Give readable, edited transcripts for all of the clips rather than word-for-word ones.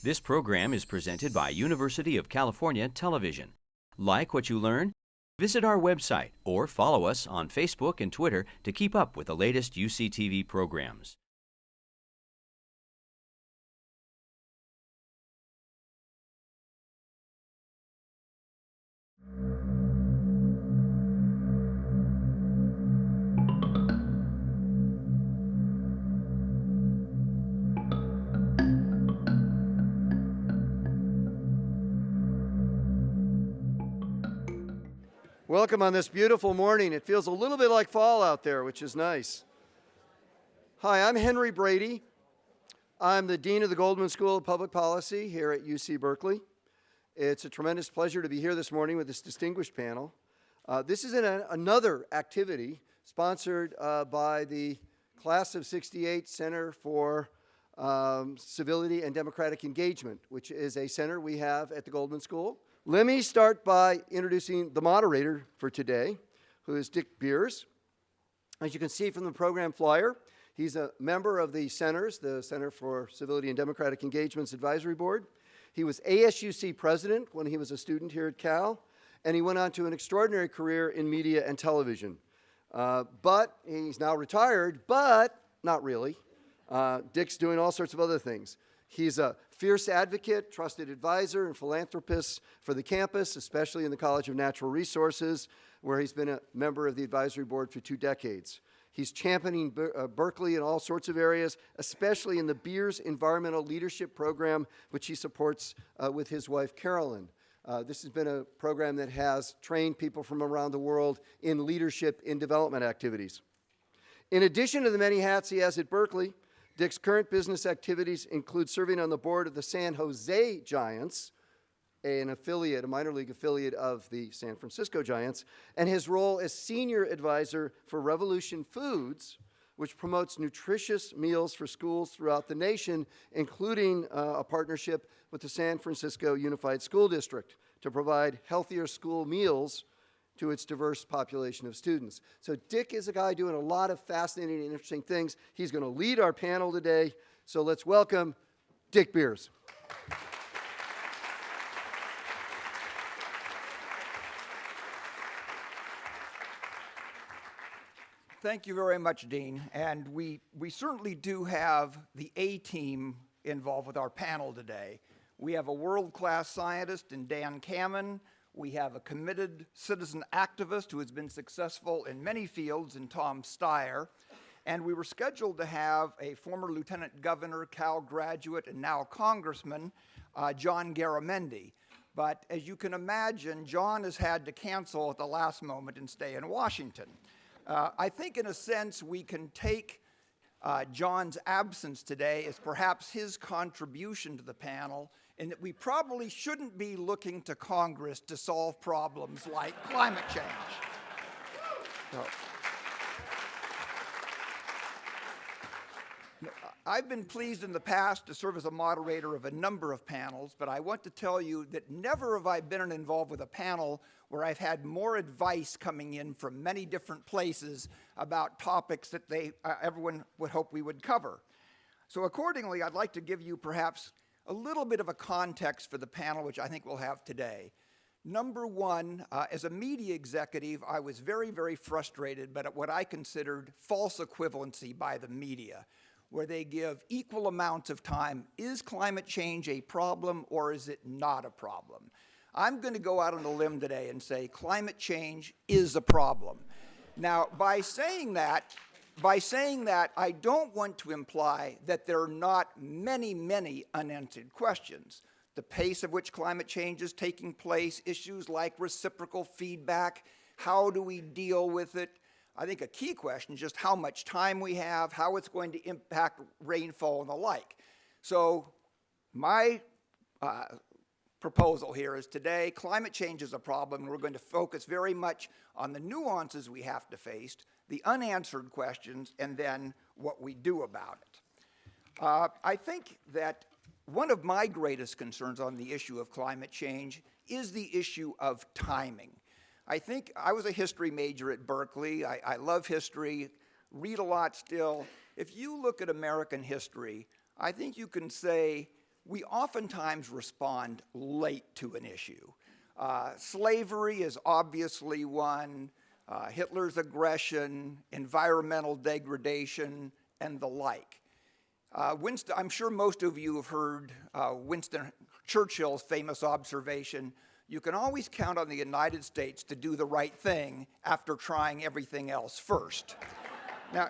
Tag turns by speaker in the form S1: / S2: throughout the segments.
S1: This program is presented by University of California Television. Like what you learn? Visit our website or follow us on Facebook and Twitter to keep up with the latest UCTV programs.
S2: Welcome on this beautiful morning. It feels a little bit like fall out there, which is nice. Hi, I'm Henry Brady. I'm the Dean of the Goldman School of Public Policy here at UC Berkeley. It's a tremendous pleasure to be here this morning with this distinguished panel. This is another activity sponsored by the Class of '68 Center for Civility and Democratic Engagement, which is a center we have at the Goldman School. Let me start by introducing the moderator for today, who is Dick Beers. As you can see from the program flyer, he's a member of the centers, the Center for Civility and Democratic Engagement's Advisory Board. He was ASUC president when he was a student here at Cal, and he went on to an extraordinary career in media and television. But he's now retired, but not really. Dick's doing all sorts of other things. He's a fierce advocate, trusted advisor, and philanthropist for the campus, especially in the College of Natural Resources, where he's been a member of the advisory board for 2 decades. He's championing Berkeley in all sorts of areas, especially in the Beers Environmental Leadership Program, which he supports with his wife, Carolyn. This has been a program that has trained people from around the world in leadership in development activities. In addition to the many hats he has at Berkeley, Dick's current business activities include serving on the board of the San Jose Giants, a minor league affiliate of the San Francisco Giants, and his role as senior advisor for Revolution Foods, which promotes nutritious meals for schools throughout the nation, including a partnership with the San Francisco Unified School District to provide healthier school meals to its diverse population of students. So Dick is a guy doing a lot of fascinating and interesting things. He's going to lead our panel today. So let's welcome Dick Beers.
S3: Thank you very much, Dean. And we certainly do have the A-team involved with our panel today. We have a world-class scientist in Dan Kamen. We have a committed citizen activist who has been successful in many fields in Tom Steyer. And we were scheduled to have a former lieutenant governor, Cal graduate, and now congressman, John Garamendi. But as you can imagine, John has had to cancel at the last moment and stay in Washington. I think in a sense we can take John's absence today as perhaps his contribution to the panel, in that we probably shouldn't be looking to Congress to solve problems like climate change. I've been pleased in the past to serve as a moderator of a number of panels, but I want to tell you that never have I been involved with a panel where I've had more advice coming in from many different places about topics that everyone would hope we would cover. So accordingly, I'd like to give you perhaps a little bit of a context for the panel, which I think we'll have today. Number one, as a media executive, I was very, very frustrated by what I considered false equivalency by the media, where they give equal amounts of time. Is climate change a problem or is it not a problem? I'm going to go out on a limb today and say climate change is a problem. Now, by saying that, I don't want to imply that there are not many, many unanswered questions. The pace at which climate change is taking place, issues like reciprocal feedback, how do we deal with it? I think a key question is just how much time we have, how it's going to impact rainfall and the like. So my proposal here is today, climate change is a problem, and we're going to focus very much on the nuances we have to face, the unanswered questions, and then what we do about it. I think that one of my greatest concerns on the issue of climate change is the issue of timing. I think I was a history major at Berkeley. I love history, read a lot still. If you look at American history, I think you can say we oftentimes respond late to an issue. Slavery is obviously one, Hitler's aggression, environmental degradation, and the like. I'm sure most of you have heard Winston Churchill's famous observation, you can always count on the United States to do the right thing after trying everything else first. Now,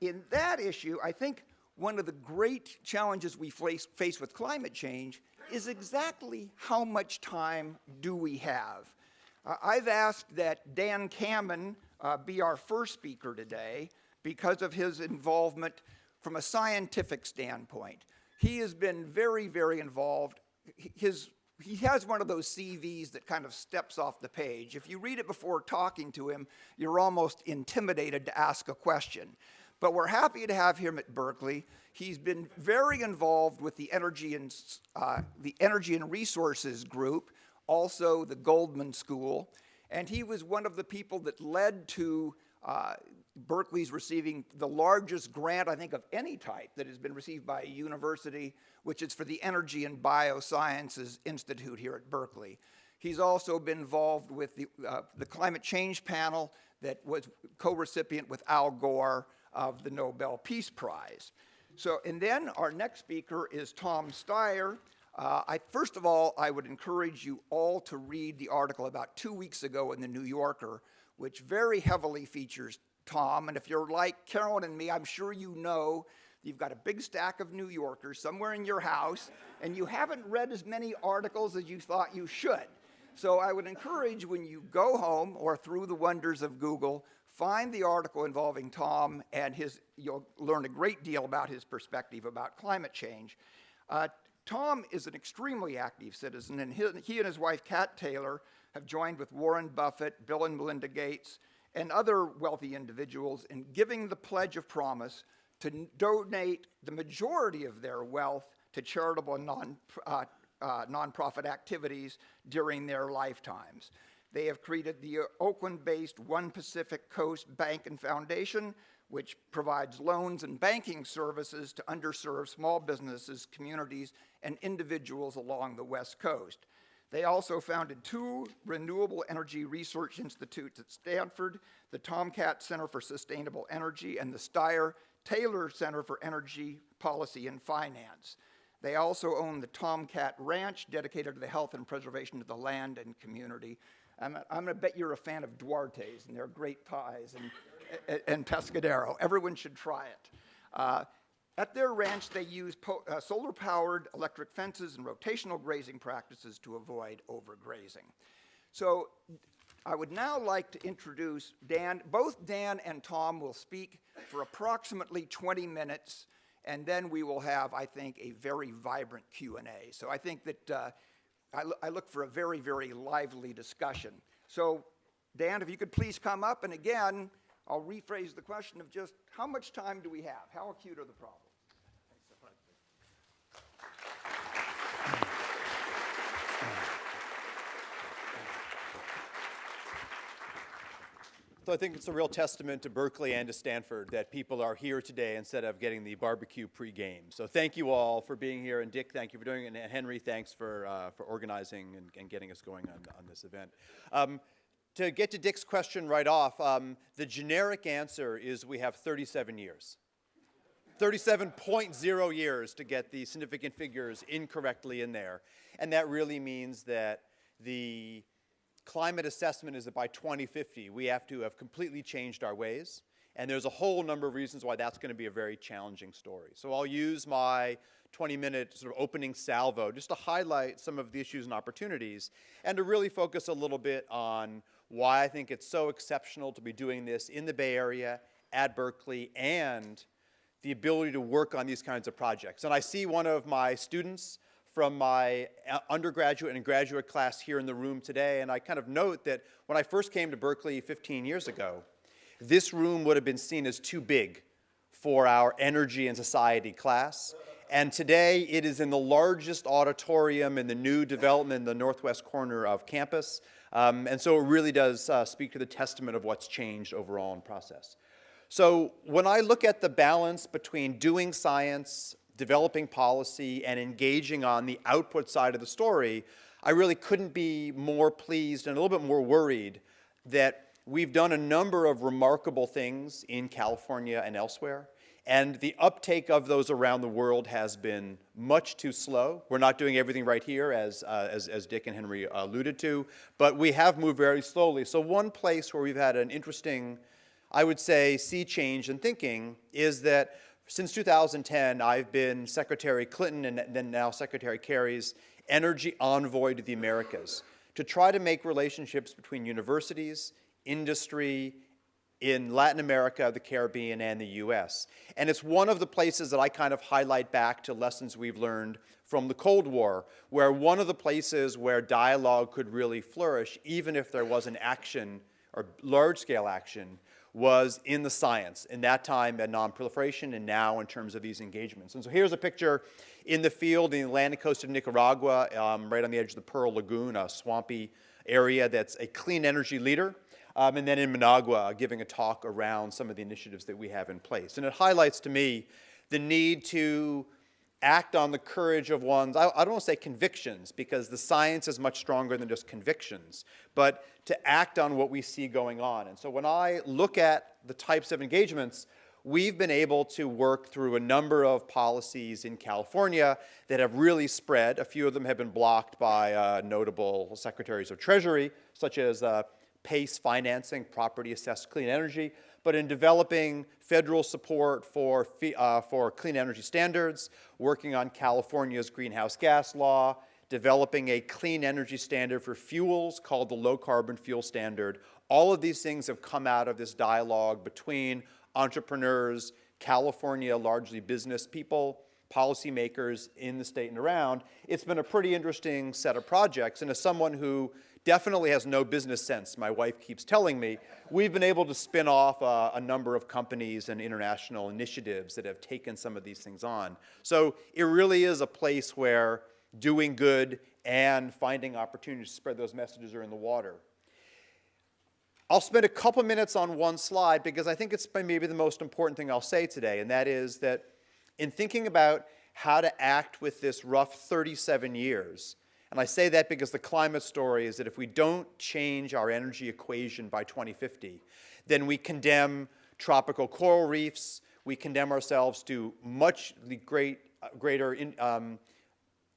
S3: in that issue, I think one of the great challenges we face with climate change is exactly how much time do we have? I've asked that Dan Kamen be our first speaker today because of his involvement from a scientific standpoint. He has been very, very involved. He has one of those CVs that kind of steps off the page. If you read it before talking to him, you're almost intimidated to ask a question. But we're happy to have him at Berkeley. He's been very involved with the Energy and Resources Group, also the Goldman School, and he was one of the people that led to Berkeley's receiving the largest grant, I think, of any type that has been received by a university, which is for the Energy and Biosciences Institute here at Berkeley. He's also been involved with the climate change panel that was co-recipient with Al Gore of the Nobel Peace Prize. So, and then our next speaker is Tom Steyer. First of all, I would encourage you all to read the article about 2 weeks ago in the New Yorker, which very heavily features Tom. And if you're like Carolyn and me, I'm sure you know you've got a big stack of New Yorkers somewhere in your house, and you haven't read as many articles as you thought you should. So I would encourage when you go home or through the wonders of Google, find the article involving Tom, and you'll learn a great deal about his perspective about climate change. Tom is an extremely active citizen, and he and his wife, Kat Taylor, have joined with Warren Buffett, Bill and Melinda Gates, and other wealthy individuals in giving the Pledge of Promise to donate the majority of their wealth to charitable and nonprofit activities during their lifetimes. They have created the Oakland-based One Pacific Coast Bank and Foundation, which provides loans and banking services to underserved small businesses, communities, and individuals along the West Coast. They also founded 2 renewable energy research institutes at Stanford, the Tomcat Center for Sustainable Energy and the Steyer Taylor Center for Energy Policy and Finance. They also own the Tomcat Ranch, dedicated to the health and preservation of the land and community. I'm going to bet you're a fan of Duarte's and their great pies and pescadero. Everyone should try it. At their ranch, they use solar-powered electric fences and rotational grazing practices to avoid overgrazing. So I would now like to introduce Dan. Both Dan and Tom will speak for approximately 20 minutes, and then we will have, I think, a very vibrant Q&A. So I think that I look for a very, very lively discussion. So Dan, if you could please come up, and again, I'll rephrase the question of just how much time do we have? How acute are the problems?
S4: So I think it's a real testament to Berkeley and to Stanford that people are here today instead of getting the barbecue pregame. So thank you all for being here, and Dick, thank you for doing it, and Henry, thanks for organizing and getting us going on this event. To get to Dick's question right off, the generic answer is we have 37 years. 37.0 years to get the significant figures incorrectly in there. And that really means that the climate assessment is that by 2050, we have to have completely changed our ways. And there's a whole number of reasons why that's going to be a very challenging story. So I'll use my 20-minute sort of opening salvo just to highlight some of the issues and opportunities and to really focus a little bit on why I think it's so exceptional to be doing this in the Bay Area, at Berkeley, and the ability to work on these kinds of projects. And I see one of my students from my undergraduate and graduate class here in the room today, and I kind of note that when I first came to Berkeley 15 years ago, this room would have been seen as too big for our energy and society class. And today it is in the largest auditorium in the new development in the northwest corner of campus. And so it really does speak to the testament of what's changed overall in process. So when I look at the balance between doing science, developing policy and engaging on the output side of the story, I really couldn't be more pleased and a little bit more worried that we've done a number of remarkable things in California and elsewhere, and the uptake of those around the world has been much too slow. We're not doing everything right here, as Dick and Henry alluded to, but we have moved very slowly. So one place where we've had an interesting, I would say, sea change in thinking is that since 2010, I've been Secretary Clinton and then now Secretary Kerry's energy envoy to the Americas to try to make relationships between universities, industry, in Latin America, the Caribbean, and the US. And it's one of the places that I kind of highlight back to lessons we've learned from the Cold War, where one of the places where dialogue could really flourish, even if there was an action or large-scale action, was in the science, in that time at non-proliferation and now in terms of these engagements. And so here's a picture in the field in the Atlantic coast of Nicaragua, right on the edge of the Pearl Lagoon, a swampy area that's a clean energy leader. And then in Managua, giving a talk around some of the initiatives that we have in place. And it highlights to me the need to act on the courage of one's, I don't want to say convictions, because the science is much stronger than just convictions, but to act on what we see going on. And so when I look at the types of engagements, we've been able to work through a number of policies in California that have really spread. A few of them have been blocked by notable secretaries of Treasury, such as PACE financing, property assessed clean energy, but in developing federal support for clean energy standards, working on California's greenhouse gas law, developing a clean energy standard for fuels called the Low Carbon Fuel Standard. All of these things have come out of this dialogue between entrepreneurs, California, largely business people, policymakers in the state and around. It's been a pretty interesting set of projects, and as someone who definitely has no business sense, my wife keeps telling me, we've been able to spin off a number of companies and international initiatives that have taken some of these things on. So it really is a place where doing good and finding opportunities to spread those messages are in the water. I'll spend a couple minutes on one slide because I think it's maybe the most important thing I'll say today, and that is that in thinking about how to act with this rough 37 years, and I say that because the climate story is that if we don't change our energy equation by 2050, then we condemn tropical coral reefs, we condemn ourselves to much greater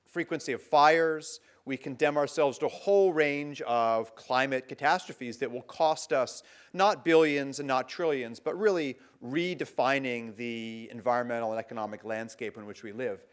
S4: frequency of fires, we condemn ourselves to a whole range of climate catastrophes that will cost us not billions and not trillions, but really redefining the environmental and economic landscape in which we live.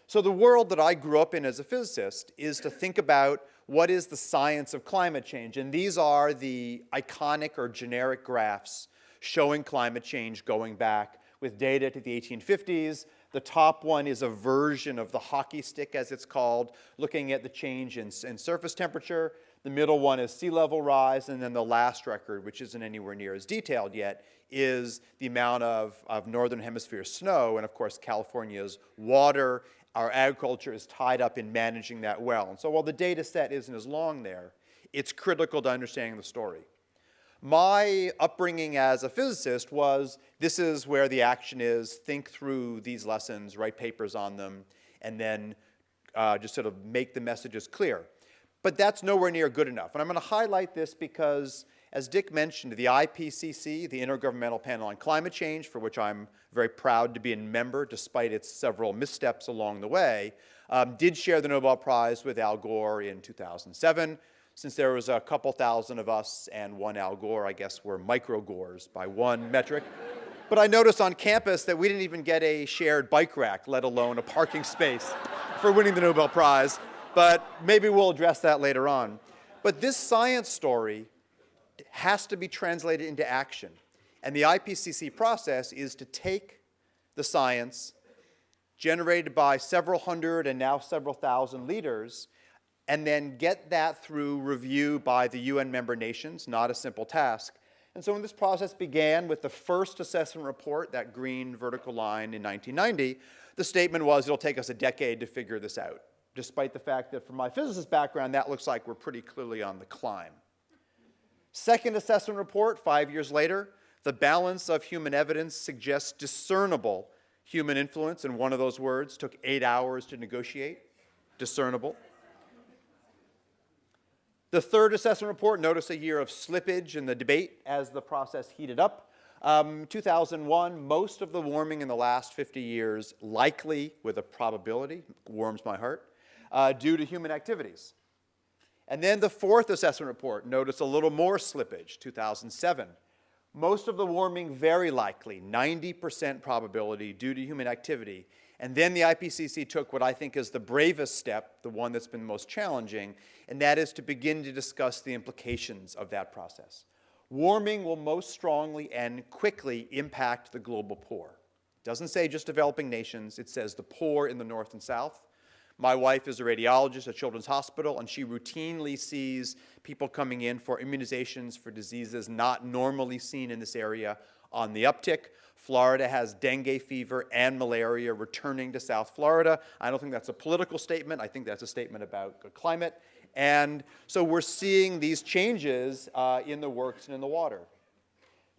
S4: So the world that I grew up in as a physicist is to think about what is the science of climate change. And these are the iconic or generic graphs showing climate change going back with data to the 1850s. The top one is a version of the hockey stick, as it's called, looking at the change in surface temperature. The middle one is sea level rise. And then the last record, which isn't anywhere near as detailed yet, is the amount of northern hemisphere snow. And of course, California's water. Our agriculture is tied up in managing that well. And so while the data set isn't as long there, it's critical to understanding the story. My upbringing as a physicist was, this is where the action is, think through these lessons, write papers on them, and then just sort of make the messages clear. But that's nowhere near good enough. And I'm going to highlight this because, as Dick mentioned, the IPCC, the Intergovernmental Panel on Climate Change, for which I'm very proud to be a member despite its several missteps along the way, did share the Nobel Prize with Al Gore in 2007. Since there was a couple thousand of us and one Al Gore, I guess we're micro-Gores by one metric. But I noticed on campus that we didn't even get a shared bike rack, let alone a parking space for winning the Nobel Prize. But maybe we'll address that later on. But this science story has to be translated into action. And the IPCC process is to take the science generated by several hundred and now several thousand leaders and then get that through review by the UN member nations, not a simple task. And so when this process began with the first assessment report, that green vertical line in 1990, the statement was it'll take us a decade to figure this out, despite the fact that from my physicist background, that looks like we're pretty clearly on the climb. Second assessment report, 5 years later, the balance of human evidence suggests discernible Human influence in one of those words took 8 hours to negotiate. Discernible. The third assessment report, notice a year of slippage in the debate as the process heated up. 2001, most of the warming in the last 50 years, likely with a probability, warms my heart, due to human activities. And then the fourth assessment report, notice a little more slippage, 2007. Most of the warming very likely, 90% probability due to human activity. And then the IPCC took what I think is the bravest step, the one that's been most challenging, and that is to begin to discuss the implications of that process. Warming will most strongly and quickly impact the global poor. It doesn't say just developing nations, it says the poor in the North and South. My wife is a radiologist at Children's Hospital, and she routinely sees people coming in for immunizations for diseases not normally seen in this area on the uptick. Florida has dengue fever and malaria returning to South Florida. I don't think that's a political statement. I think that's a statement about climate. And so we're seeing these changes in the works and in the water.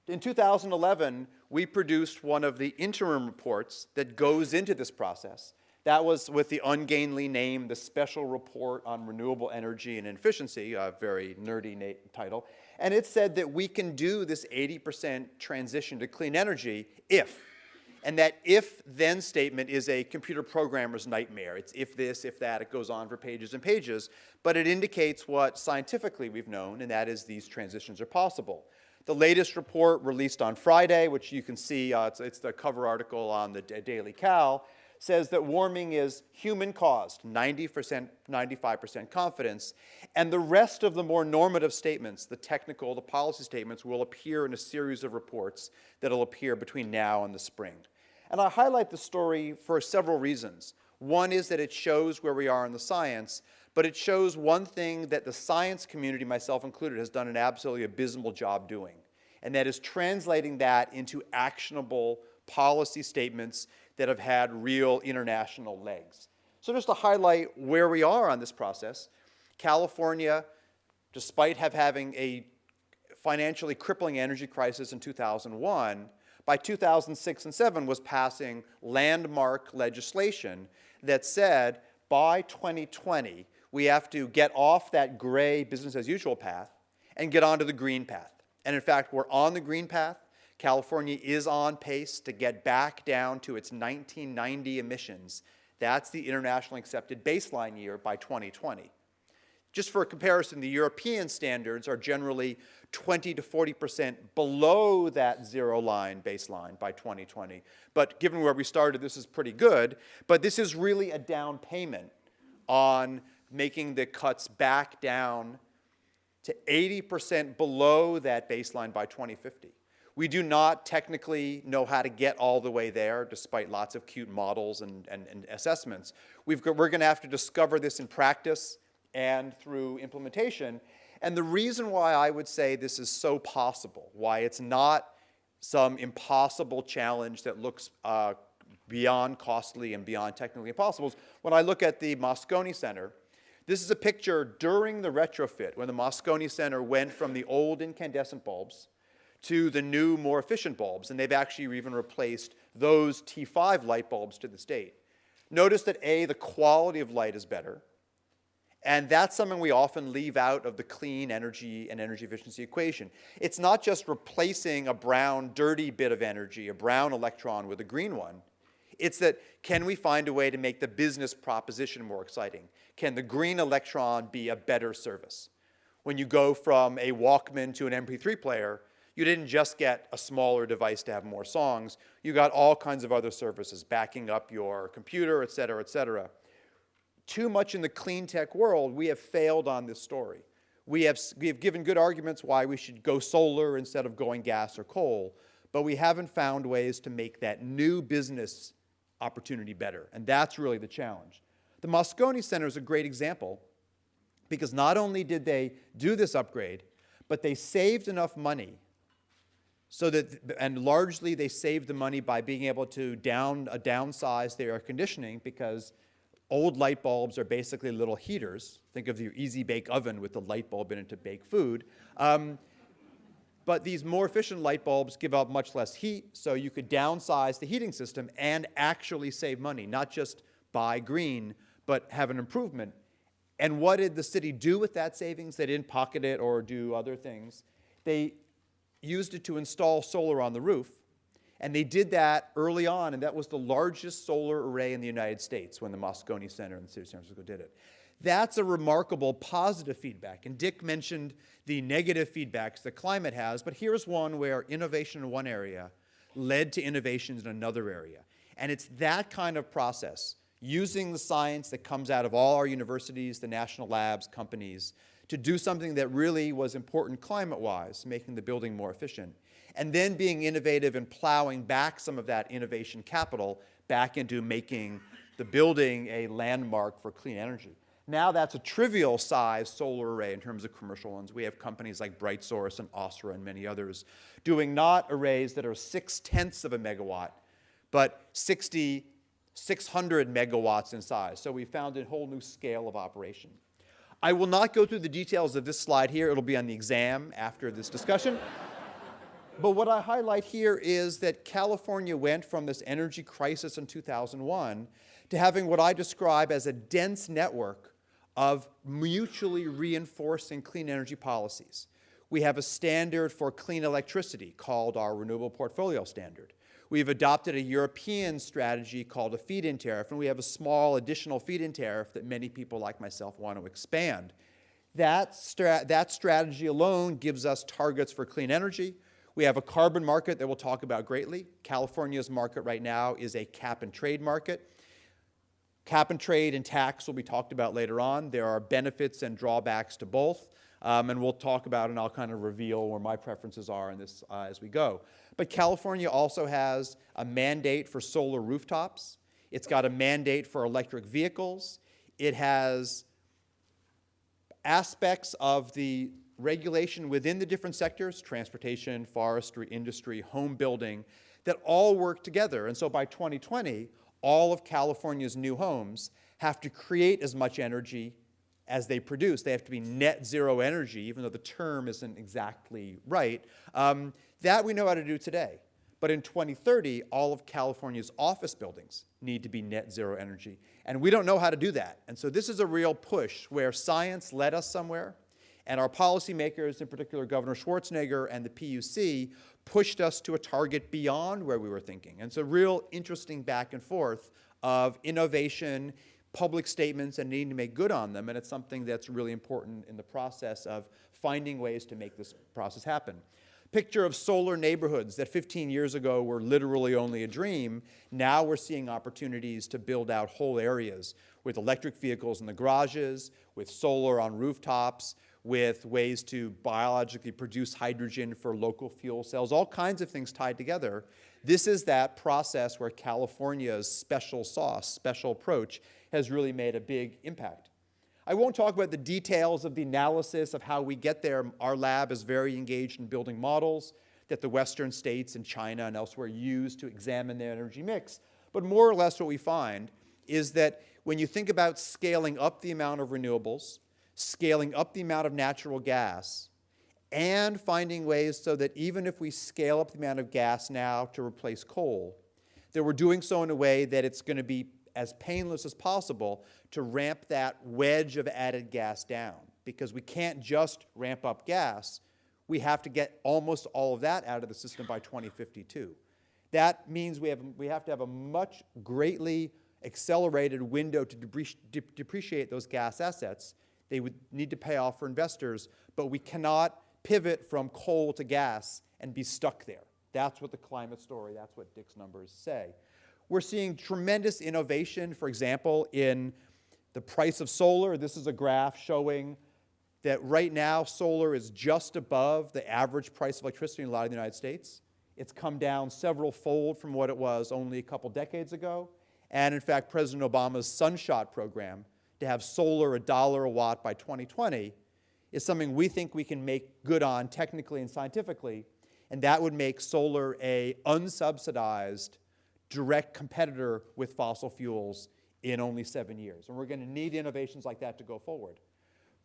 S4: In 2011, we produced one of the interim reports that goes into this process. That was with the ungainly name, the Special Report on Renewable Energy and Efficiency, a very nerdy title. And it said that we can do this 80% transition to clean energy if. And that if-then statement is a computer programmer's nightmare. It's if this, if that. It goes on for pages and pages. But it indicates what scientifically we've known, and that is these transitions are possible. The latest report released on Friday, which you can see, it's the cover article on the Daily Cal, says that warming is human-caused, 90%, 95% confidence, and the rest of the more normative statements, the technical, the policy statements, will appear in a series of reports that will appear between now and the spring. And I highlight the story for several reasons. One is that it shows where we are in the science, but it shows one thing that the science community, myself included, has done an absolutely abysmal job doing, and that is translating that into actionable policy statements that have had real international legs. So just to highlight where we are on this process, California, despite having a financially crippling energy crisis in 2001, by 2006 and 2007 was passing landmark legislation that said by 2020 we have to get off that gray business as usual path and get onto the green path. And in fact, we're on the green path. California is on pace to get back down to its 1990 emissions. That's the internationally accepted baseline year by 2020. Just for a comparison, the European standards are generally 20 to 40% below that zero line baseline by 2020. But given where we started, this is pretty good. But this is really a down payment on making the cuts back down to 80% below that baseline by 2050. We do not technically know how to get all the way there, despite lots of cute models and assessments. We're going to have to discover this in practice and through implementation. And the reason why I would say this is so possible, why it's not some impossible challenge that looks beyond costly and beyond technically impossible, is when I look at the Moscone Center. This is a picture during the retrofit, when the Moscone Center went from the old incandescent bulbs to the new, more efficient bulbs, and they've actually even replaced those T5 light bulbs to this date. Notice that A, the quality of light is better, and that's something we often leave out of the clean energy and energy efficiency equation. It's not just replacing a brown, dirty bit of energy, a brown electron with a green one. It's that, can we find a way to make the business proposition more exciting? Can the green electron be a better service? When you go from a Walkman to an MP3 player, you didn't just get a smaller device to have more songs. You got all kinds of other services, backing up your computer, et cetera, et cetera. Too much in the clean tech world, we have failed on this story. We have given good arguments why we should go solar instead of going gas or coal, but we haven't found ways to make that new business opportunity better, and that's really the challenge. The Moscone Center is a great example because not only did they do this upgrade, but they saved enough money so that, and largely they saved the money by being able to downsize their air conditioning, because old light bulbs are basically little heaters. Think of your Easy Bake Oven with the light bulb in it to bake food. But these more efficient light bulbs give out much less heat, so you could downsize the heating system and actually save money, not just buy green, but have an improvement. And what did the city do with that savings? They didn't pocket it or do other things. They used it to install solar on the roof. And they did that early on, and that was the largest solar array in the United States when the Moscone Center in the city of San Francisco did it. That's a remarkable positive feedback. And Dick mentioned the negative feedbacks that climate has, but here's one where innovation in one area led to innovations in another area. And it's that kind of process, using the science that comes out of all our universities, the national labs, companies, to do something that really was important climate-wise, making the building more efficient, and then being innovative and plowing back some of that innovation capital back into making the building a landmark for clean energy. Now that's a trivial size solar array in terms of commercial ones. We have companies like BrightSource and Osra and many others doing not arrays that are 0.6 of a megawatt, but 600 megawatts in size. So we found a whole new scale of operation. I will not go through the details of this slide here. It'll be on the exam after this discussion. But what I highlight here is that California went from this energy crisis in 2001 to having what I describe as a dense network of mutually reinforcing clean energy policies. We have a standard for clean electricity called our Renewable Portfolio Standard. We've adopted a European strategy called a feed-in tariff, and we have a small additional feed-in tariff that many people like myself want to expand. That strategy alone gives us targets for clean energy. We have a carbon market that we'll talk about greatly. California's market right now is a cap-and-trade market. Cap-and-trade and tax will be talked about later on. There are benefits and drawbacks to both, and we'll talk about, and I'll kind of reveal where my preferences are in this as we go. But California also has a mandate for solar rooftops. It's got a mandate for electric vehicles. It has aspects of the regulation within the different sectors, transportation, forestry, industry, home building, that all work together. And so by 2020, all of California's new homes have to create as much energy as they produce. They have to be net zero energy, even though the term isn't exactly right. That we know how to do today. But in 2030, all of California's office buildings need to be net zero energy. And we don't know how to do that. And so this is a real push where science led us somewhere, and our policymakers, in particular Governor Schwarzenegger and the PUC, pushed us to a target beyond where we were thinking. And it's a real interesting back and forth of innovation, public statements, and needing to make good on them. And it's something that's really important in the process of finding ways to make this process happen. Picture of solar neighborhoods that 15 years ago were literally only a dream. Now we're seeing opportunities to build out whole areas with electric vehicles in the garages, with solar on rooftops, with ways to biologically produce hydrogen for local fuel cells, all kinds of things tied together. This is that process where California's special sauce, special approach, has really made a big impact. I won't talk about the details of the analysis of how we get there. Our lab is very engaged in building models that the Western states and China and elsewhere use to examine their energy mix. But more or less what we find is that when you think about scaling up the amount of renewables, scaling up the amount of natural gas, and finding ways so that even if we scale up the amount of gas now to replace coal, that we're doing so in a way that it's going to be as painless as possible to ramp that wedge of added gas down. Because we can't just ramp up gas. We have to get almost all of that out of the system by 2052. That means we have to have a much greatly accelerated window to depreciate those gas assets. They would need to pay off for investors, but we cannot pivot from coal to gas and be stuck there. That's what the climate story, that's what Dick's numbers say. We're seeing tremendous innovation, for example, in the price of solar. This is a graph showing that right now solar is just above the average price of electricity in a lot of the United States. It's come down several fold from what it was only a couple decades ago. And in fact, President Obama's Sunshot program to have solar $1 a watt by 2020 is something we think we can make good on technically and scientifically, and that would make solar a unsubsidized direct competitor with fossil fuels in only 7 years. And we're going to need innovations like that to go forward.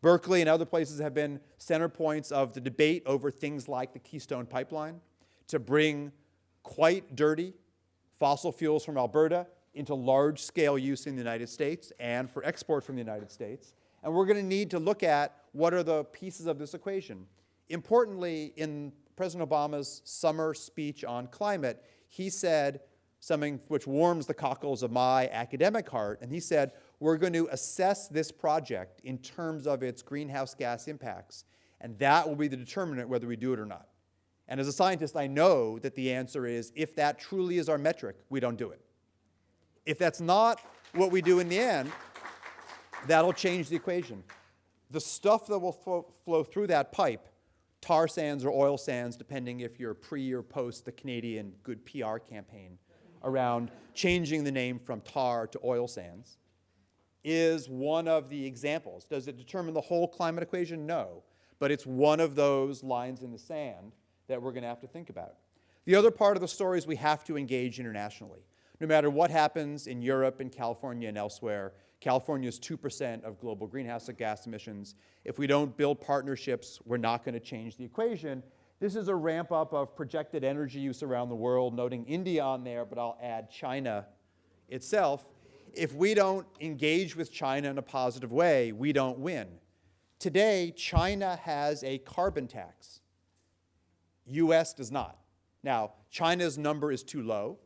S4: Berkeley and other places have been center points of the debate over things like the Keystone Pipeline to bring quite dirty fossil fuels from Alberta into large-scale use in the United States and for export from the United States. And we're going to need to look at what are the pieces of this equation. Importantly, in President Obama's summer speech on climate, he said something which warms the cockles of my academic heart, and he said, we're going to assess this project in terms of its greenhouse gas impacts, and that will be the determinant whether we do it or not. And as a scientist, I know that the answer is, if that truly is our metric, we don't do it. If that's not what we do in the end, that'll change the equation. The stuff that will flow through that pipe, tar sands or oil sands, depending if you're pre or post the Canadian good PR campaign around changing the name from tar to oil sands, is one of the examples. Does it determine the whole climate equation? No. But it's one of those lines in the sand that we're going to have to think about. The other part of the story is we have to engage internationally. No matter what happens in Europe and California and elsewhere, California is 2% of global greenhouse gas emissions. If we don't build partnerships, we're not going to change the equation. This is a ramp up of projected energy use around the world, noting India on there, but I'll add China itself. If we don't engage with China in a positive way, we don't win. Today, China has a carbon tax. US does not. Now, China's number is too low.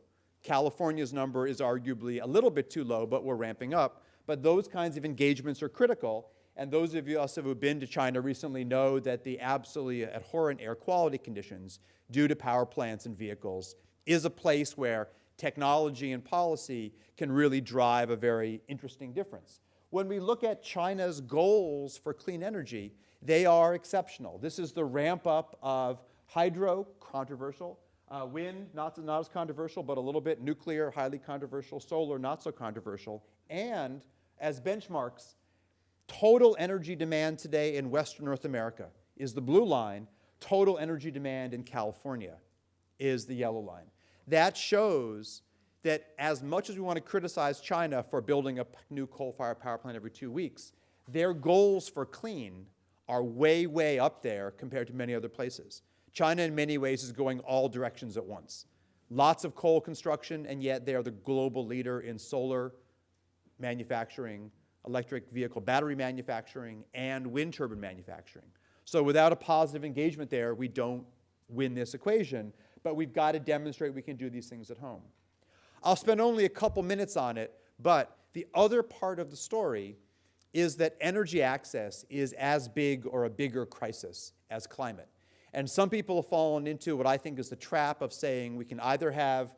S4: California's number is arguably a little bit too low, but we're ramping up. But those kinds of engagements are critical. And those of us who have been to China recently know that the absolutely abhorrent air quality conditions due to power plants and vehicles is a place where technology and policy can really drive a very interesting difference. When we look at China's goals for clean energy, they are exceptional. This is the ramp up of hydro, controversial, wind, not as controversial, but a little bit, nuclear, highly controversial, solar, not so controversial, and as benchmarks, total energy demand today in Western North America is the blue line. Total energy demand in California is the yellow line. That shows that as much as we want to criticize China for building a new coal-fired power plant every 2 weeks, their goals for clean are way, way up there compared to many other places. China, in many ways, is going all directions at once. Lots of coal construction, and yet they are the global leader in solar manufacturing, electric vehicle battery manufacturing, and wind turbine manufacturing. So without a positive engagement there, we don't win this equation, but we've got to demonstrate we can do these things at home. I'll spend only a couple minutes on it, but the other part of the story is that energy access is as big or a bigger crisis as climate. And some people have fallen into what I think is the trap of saying we can either have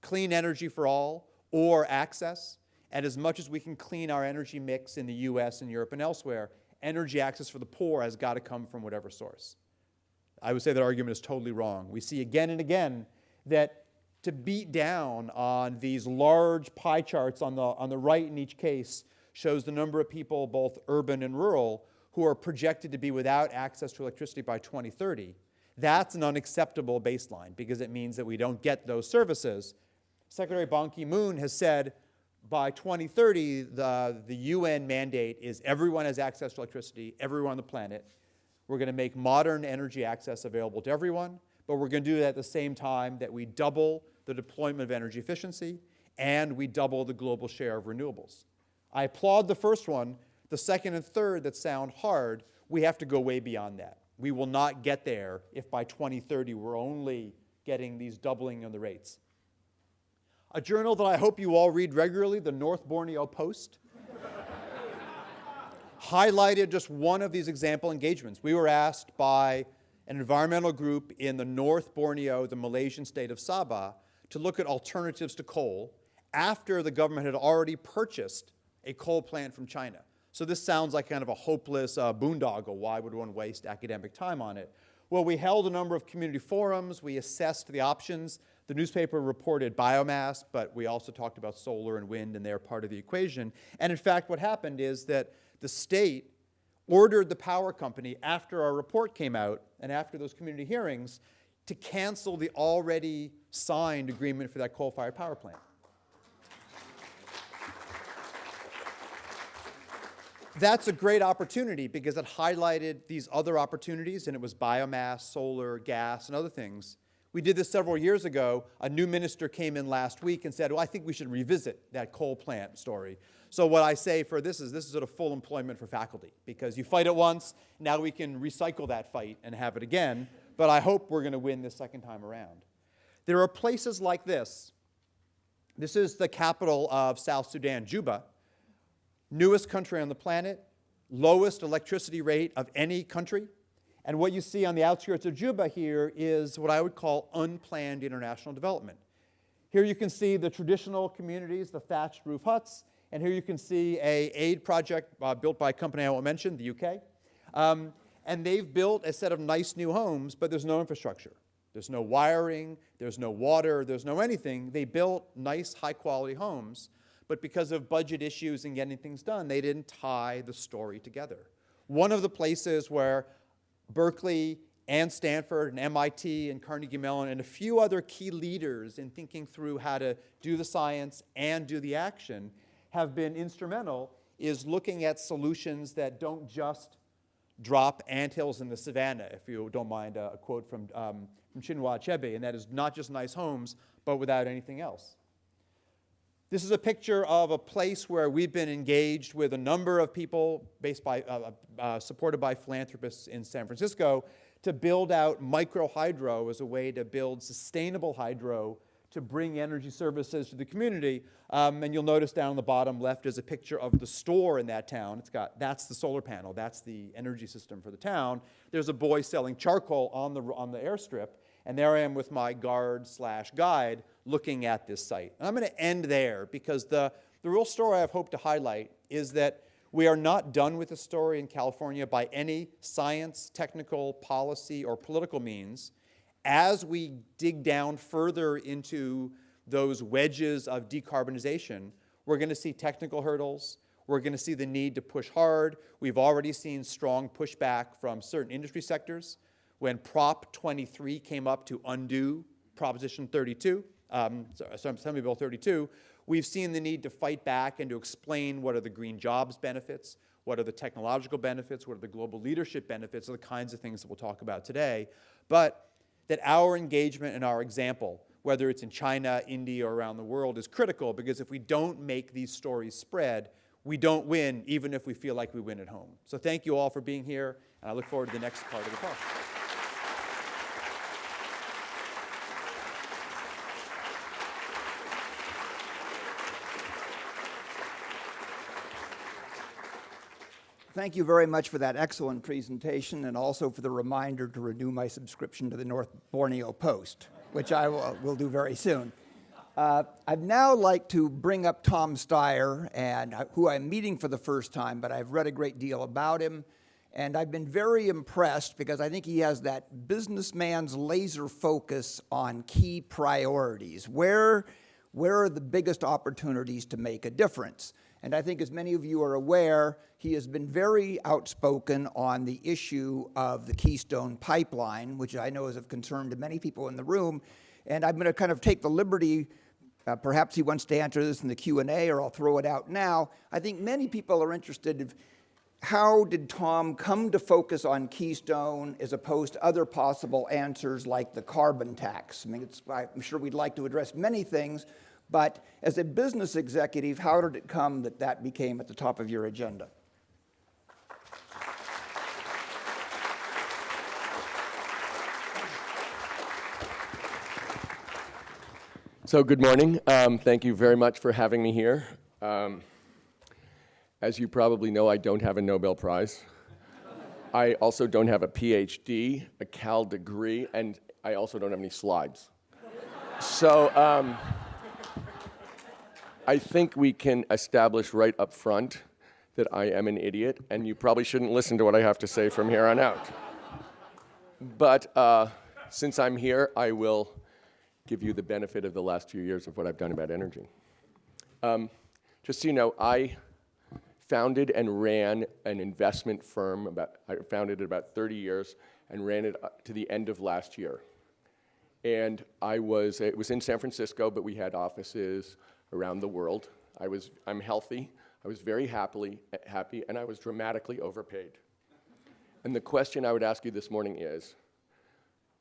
S4: clean energy for all or access. And as much as we can clean our energy mix in the US and Europe and elsewhere, energy access for the poor has got to come from whatever source. I would say that argument is totally wrong. We see again and again that to beat down on these large pie charts on the right in each case shows the number of people, both urban and rural, who are projected to be without access to electricity by 2030. That's an unacceptable baseline because it means that we don't get those services. Secretary Ban Ki-moon has said by 2030, the UN mandate is everyone has access to electricity, everyone on the planet. We're going to make modern energy access available to everyone, but we're going to do that at the same time that we double the deployment of energy efficiency and we double the global share of renewables. I applaud the first one. The second and third that sound hard, we have to go way beyond that. We will not get there if by 2030 we're only getting these doubling of the rates. A journal that I hope you all read regularly, the North Borneo Post, highlighted just one of these example engagements. We were asked by an environmental group in the North Borneo, the Malaysian state of Sabah, to look at alternatives to coal after the government had already purchased a coal plant from China. So this sounds like kind of a hopeless boondoggle. Why would one waste academic time on it? Well, we held a number of community forums. We assessed the options. The newspaper reported biomass, but we also talked about solar and wind, and they're part of the equation. And in fact, what happened is that the state ordered the power company, after our report came out and after those community hearings, to cancel the already signed agreement for that coal-fired power plant. that's a great opportunity because it highlighted these other opportunities, and it was biomass, solar, gas, and other things. We did this several years ago. A new minister came in last week and said, well, I think we should revisit that coal plant story. So what I say for this is sort of full employment for faculty, because you fight it once, now we can recycle that fight and have it again, but I hope we're going to win this second time around. There are places like this. This is the capital of South Sudan, Juba, newest country on the planet, lowest electricity rate of any country. And what you see on the outskirts of Juba here is what I would call unplanned international development. Here you can see the traditional communities, the thatched roof huts, and here you can see an aid project built by a company I won't mention, the UK. And they've built a set of nice new homes, but there's no infrastructure. There's no wiring, there's no water, there's no anything. They built nice, high-quality homes, but because of budget issues and getting things done, they didn't tie the story together. One of the places where Berkeley and Stanford and MIT and Carnegie Mellon and a few other key leaders in thinking through how to do the science and do the action have been instrumental is looking at solutions that don't just drop anthills in the savannah, if you don't mind a quote from Chinua Achebe, and that is not just nice homes, but without anything else. This is a picture of a place where we've been engaged with a number of people supported by philanthropists in San Francisco to build out microhydro as a way to build sustainable hydro to bring energy services to the community. And you'll notice down on the bottom left is a picture of the store in that town. That's the solar panel. That's the energy system for the town. There's a boy selling charcoal on the airstrip. And there I am with my guard/guide looking at this site. And I'm going to end there because the real story I've hoped to highlight is that we are not done with the story in California by any science, technical, policy, or political means. As we dig down further into those wedges of decarbonization, we're going to see technical hurdles. We're going to see the need to push hard. We've already seen strong pushback from certain industry sectors. When Prop 23 came up to undo Proposition 32, Assembly Bill 32, we've seen the need to fight back and to explain what are the green jobs benefits, what are the technological benefits, what are the global leadership benefits, are the kinds of things that we'll talk about today. But that our engagement and our example, whether it's in China, India, or around the world, is critical, because if we don't make these stories spread, we don't win, even if we feel like we win at home. So thank you all for being here, and I look forward to the next part of the talk.
S3: Thank you very much for that excellent presentation, and also for the reminder to renew my subscription to the North Borneo Post, which I will do very soon. I'd now like to bring up Tom Steyer, who I'm meeting for the first time, but I've read a great deal about him, and I've been very impressed because I think he has that businessman's laser focus on key priorities. Where are the biggest opportunities to make a difference? And I think, as many of you are aware, he has been very outspoken on the issue of the Keystone Pipeline, which I know is of concern to many people in the room. And I'm going to kind of take the liberty, perhaps he wants to answer this in the Q&A, or I'll throw it out now. I think many people are interested in how did Tom come to focus on Keystone as opposed to other possible answers like the carbon tax? I mean, I'm sure we'd like to address many things, but as a business executive, how did it come that that became at the top of your agenda?
S5: So good morning. Thank you very much for having me here. As you probably know, I don't have a Nobel Prize. I also don't have a PhD, a Cal degree, and I also don't have any slides. So I think we can establish right up front that I am an idiot, and you probably shouldn't listen to what I have to say from here on out. But since I'm here, I will give you the benefit of the last few years of what I've done about energy. Just so you know, I founded and ran an investment firm. I founded it about 30 years and ran it to the end of last year. And it was in San Francisco, but we had offices around the world. I'm healthy. I was very happy, and I was dramatically overpaid. And the question I would ask you this morning is,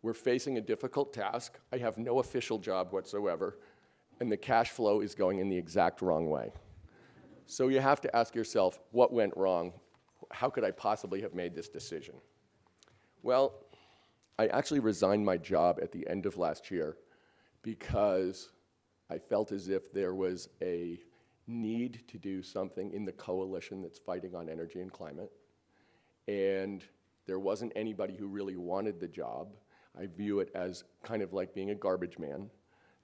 S5: we're facing a difficult task. I have no official job whatsoever, and the cash flow is going in the exact wrong way. So you have to ask yourself, what went wrong? How could I possibly have made this decision? Well, I actually resigned my job at the end of last year because I felt as if there was a need to do something in the coalition that's fighting on energy and climate, and there wasn't anybody who really wanted the job. I view it as kind of like being a garbage man,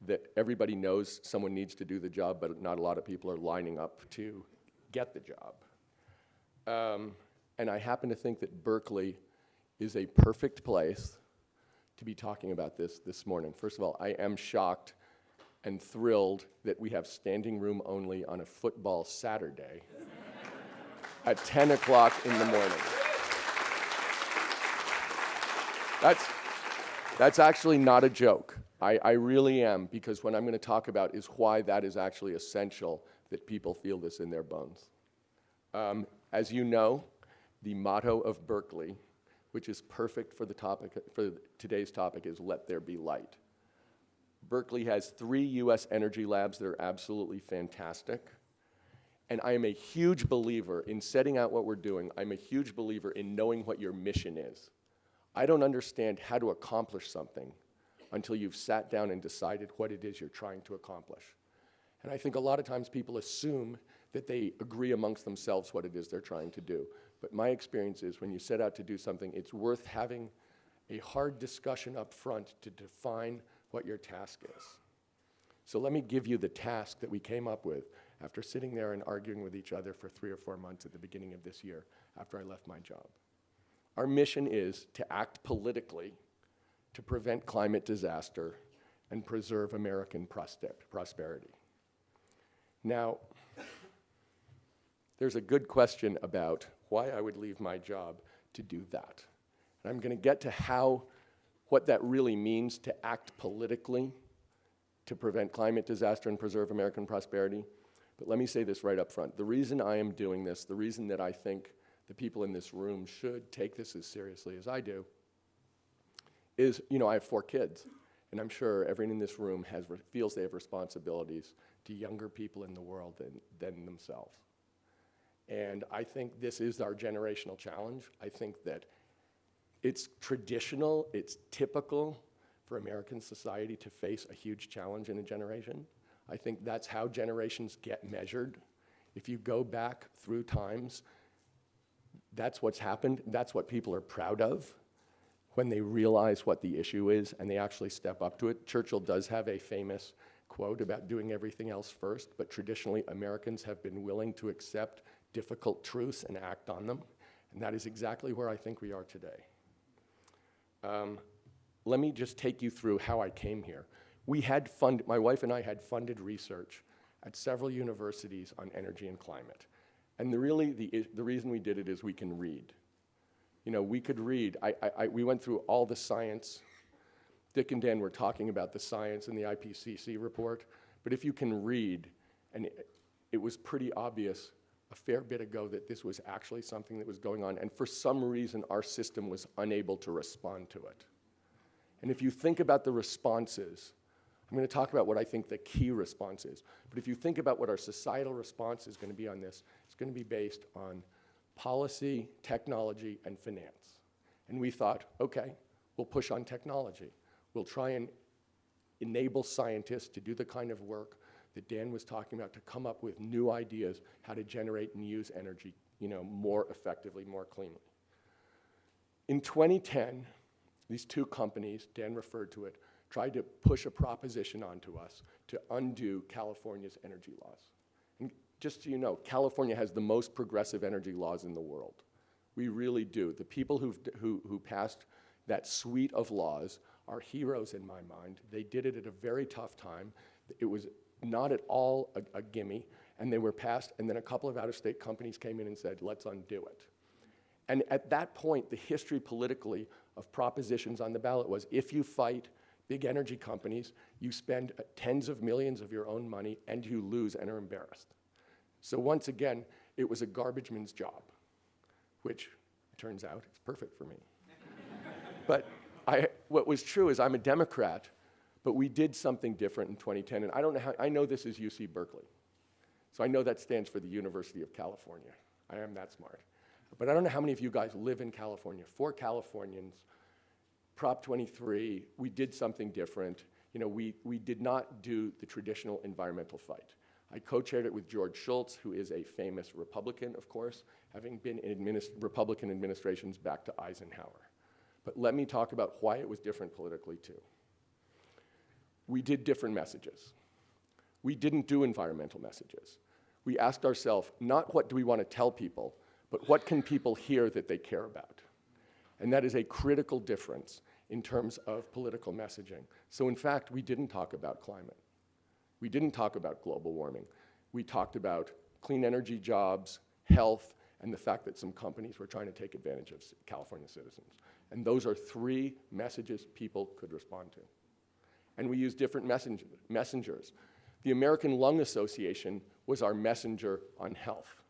S5: that everybody knows someone needs to do the job, but not a lot of people are lining up to get the job. And I happen to think that Berkeley is a perfect place to be talking about this morning. First of all, I am shocked and thrilled that we have standing room only on a football Saturday at 10 o'clock in the morning. That's actually not a joke. I really am, because what I'm going to talk about is why that is actually essential, that people feel this in their bones. As you know, the motto of Berkeley, which is perfect for today's topic, is "Let there be light." Berkeley has 3 U.S. energy labs that are absolutely fantastic. And I am a huge believer in setting out what we're doing. I'm a huge believer in knowing what your mission is. I don't understand how to accomplish something until you've sat down and decided what it is you're trying to accomplish. And I think a lot of times people assume that they agree amongst themselves what it is they're trying to do. But my experience is when you set out to do something, it's worth having a hard discussion up front to define what your task is. So let me give you the task that we came up with after sitting there and arguing with each other for 3 or 4 months at the beginning of this year after I left my job. Our mission is to act politically to prevent climate disaster and preserve American prosperity. Now, there's a good question about why I would leave my job to do that. And I'm going to get to what that really means to act politically to prevent climate disaster and preserve American prosperity. But let me say this right up front. The reason I am doing this, the reason that I think the people in this room should take this as seriously as I do, is, I have 4 kids, and I'm sure everyone in this room feels they have responsibilities to younger people in the world than themselves. And I think this is our generational challenge. I think that it's traditional, it's typical for American society to face a huge challenge in a generation. I think that's how generations get measured. If you go back through times, that's what's happened. That's what people are proud of when they realize what the issue is and they actually step up to it. Churchill does have a famous quote about doing everything else first, but traditionally Americans have been willing to accept difficult truths and act on them, and that is exactly where I think we are today. Let me just take you through how I came here. My wife and I had funded research at several universities on energy and climate. And the reason we did it is we can read. We could read. We went through all the science. Dick and Dan were talking about the science in the IPCC report. But if you can read, and it was pretty obvious a fair bit ago that this was actually something that was going on. And for some reason, our system was unable to respond to it. And if you think about the responses, I'm going to talk about what I think the key response is. But if you think about what our societal response is going to be on this, it's going to be based on policy, technology, and finance. And we thought, okay, we'll push on technology. We'll try and enable scientists to do the kind of work that Dan was talking about, to come up with new ideas how to generate and use energy, more effectively, more cleanly. In 2010, these 2 companies, Dan referred to it, tried to push a proposition onto us to undo California's energy laws. And just so you know, California has the most progressive energy laws in the world. We really do. The people who passed that suite of laws are heroes in my mind. They did it at a very tough time. It was not at all a gimme, and they were passed, and then a couple of out-of-state companies came in and said, let's undo it. And at that point, the history politically of propositions on the ballot was, if you fight big energy companies, you spend tens of millions of your own money, and you lose and are embarrassed. So once again, it was a garbage man's job, which turns out it's perfect for me. But what was true is I'm a Democrat, but we did something different in 2010, and I don't know how, I know this is UC Berkeley. So I know that stands for the University of California. I am that smart. But I don't know how many of you guys live in California. For Californians, Prop 23, we did something different. You know, we did not do the traditional environmental fight. I co-chaired it with George Shultz, who is a famous Republican, of course, having been in Republican administrations back to Eisenhower. But let me talk about why it was different politically, too. We did different messages. We didn't do environmental messages. We asked ourselves, not what do we want to tell people, but what can people hear that they care about? And that is a critical difference in terms of political messaging. So in fact, we didn't talk about climate. We didn't talk about global warming. We talked about clean energy jobs, health, and the fact that some companies were trying to take advantage of California citizens. And those are three messages people could respond to. And we used different messengers. The American Lung Association was our messenger on health.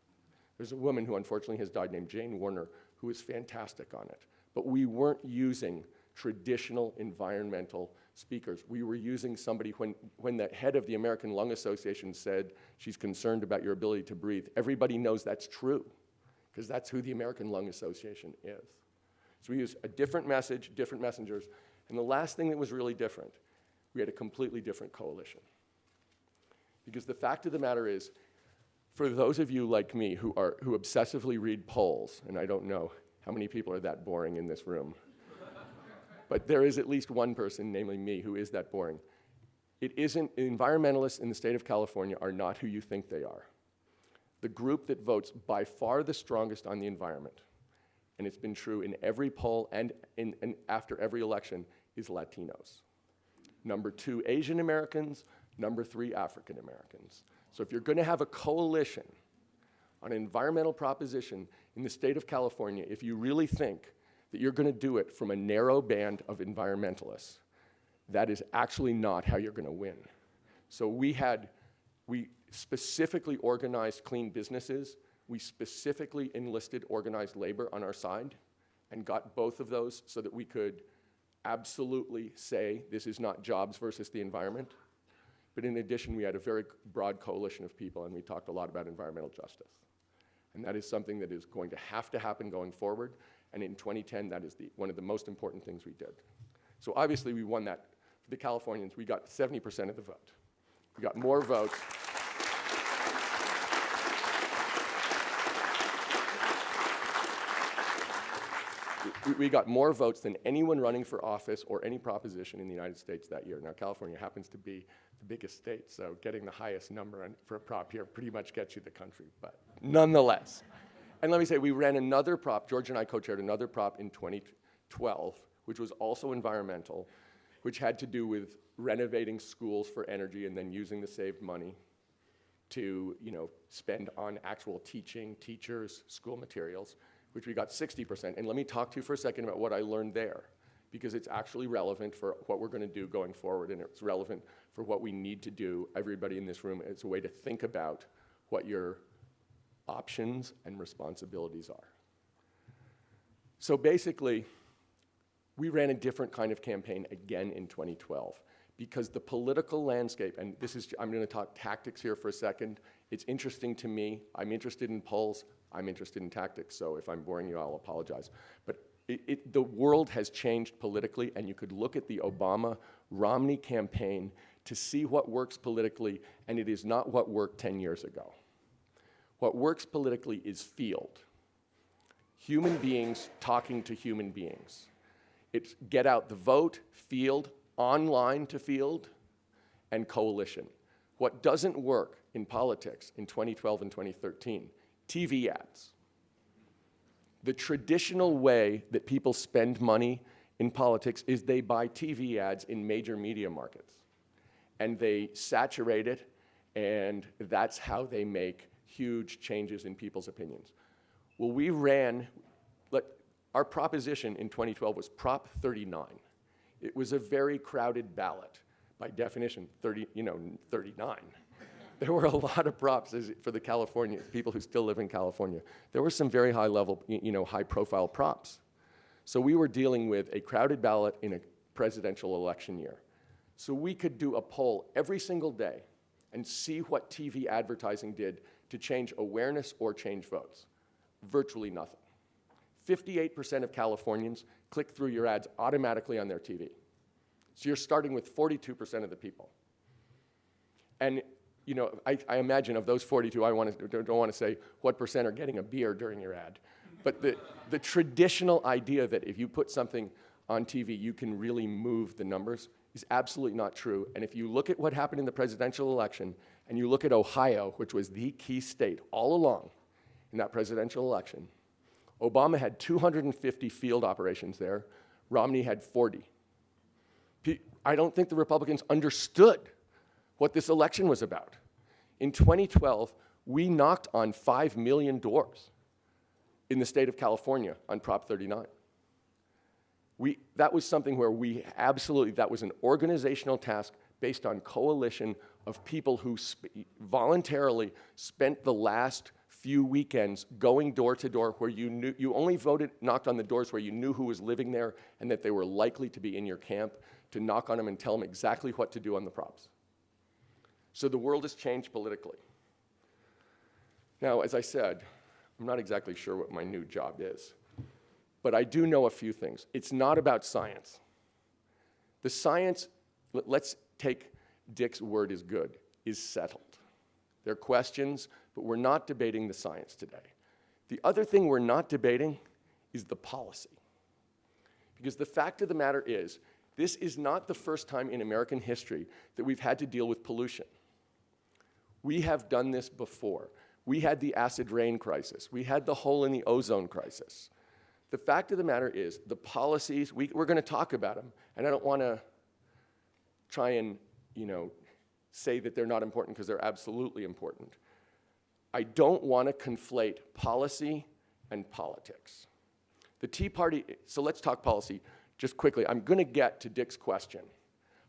S5: There's a woman who unfortunately has died named Jane Warner who is fantastic on it. But we weren't using traditional environmental speakers. We were using somebody, when the head of the American Lung Association said she's concerned about your ability to breathe, everybody knows that's true, because that's who the American Lung Association is. So we used a different message, different messengers, and the last thing that was really different, we had a completely different coalition. Because the fact of the matter is, for those of you like me who obsessively read polls, and I don't know how many people are that boring in this room, but there is at least one person, namely me, who is that boring. Environmentalists in the state of California are not who you think they are. The group that votes by far the strongest on the environment, and it's been true in every poll and after every election, is Latinos. Number 2, Asian Americans. Number 3, African Americans. So if you're going to have a coalition on an environmental proposition in the state of California, if you really think that you're going to do it from a narrow band of environmentalists, that is actually not how you're going to win. So we specifically organized clean businesses. We specifically enlisted organized labor on our side and got both of those so that we could absolutely say this is not jobs versus the environment. But in addition, we had a very broad coalition of people, and we talked a lot about environmental justice. And that is something that is going to happen going forward. And in 2010, that is one of the most important things we did. So obviously, we won that. For the Californians, we got 70% of the vote. We got more votes. We got more votes than anyone running for office or any proposition in the United States that year. Now, California happens to be the biggest state, so getting the highest number for a prop here pretty much gets you the country, but nonetheless. And let me say, we ran another prop, George and I co-chaired another prop in 2012, which was also environmental, which had to do with renovating schools for energy and then using the saved money to, spend on actual teaching, teachers, school materials, which we got 60%. And let me talk to you for a second about what I learned there, because it's actually relevant for what we're going to do going forward, and it's relevant for what we need to do, everybody in this room. It's a way to think about what your options and responsibilities are. So basically, we ran a different kind of campaign again in 2012, because the political landscape, and I'm going to talk tactics here for a second. It's interesting to me. I'm interested in polls. I'm interested in tactics, so if I'm boring you, I'll apologize. But the world has changed politically, and you could look at the Obama-Romney campaign to see what works politically, and it is not what worked 10 years ago. What works politically is field. Human beings talking to human beings. It's get out the vote, field, online to field, and coalition. What doesn't work in politics in 2012 and 2013, TV ads. The traditional way that people spend money in politics is they buy TV ads in major media markets. And they saturate it, and that's how they make huge changes in people's opinions. Well, our proposition in 2012 was Prop 39. It was a very crowded ballot. By definition, 39. there were a lot of props for the California, people who still live in California. There were some very high level, high profile props. So we were dealing with a crowded ballot in a presidential election year. So we could do a poll every single day and see what TV advertising did to change awareness or change votes. Virtually nothing. 58% of Californians click through your ads automatically on their TV. So you're starting with 42% of the people. And I imagine of those 42, I don't want to say what percent are getting a beer during your ad. But the traditional idea that if you put something on TV, you can really move the numbers is absolutely not true. And if you look at what happened in the presidential election, and you look at Ohio, which was the key state all along in that presidential election, Obama had 250 field operations there. Romney had 40. I don't think the Republicans understood what this election was about. In 2012, we knocked on 5 million doors in the state of California on Prop 39. That was something where that was an organizational task based on coalition of people who voluntarily spent the last few weekends going door to door where you only knocked on the doors where you knew who was living there and that they were likely to be in your camp, to knock on them and tell them exactly what to do on the props. So the world has changed politically. Now, as I said, I'm not exactly sure what my new job is, but I do know a few things. It's not about science. The science, let's take Dick's word is good, is settled. There are questions, but we're not debating the science today. The other thing we're not debating is the policy. Because the fact of the matter is, this is not the first time in American history that we've had to deal with pollution. We have done this before. We had the acid rain crisis. We had the hole in the ozone crisis. The fact of the matter is, the policies, we're going to talk about them, and I don't want to try and, say that they're not important because they're absolutely important. I don't want to conflate policy and politics. The Tea Party, so let's talk policy just quickly. I'm going to get to Dick's question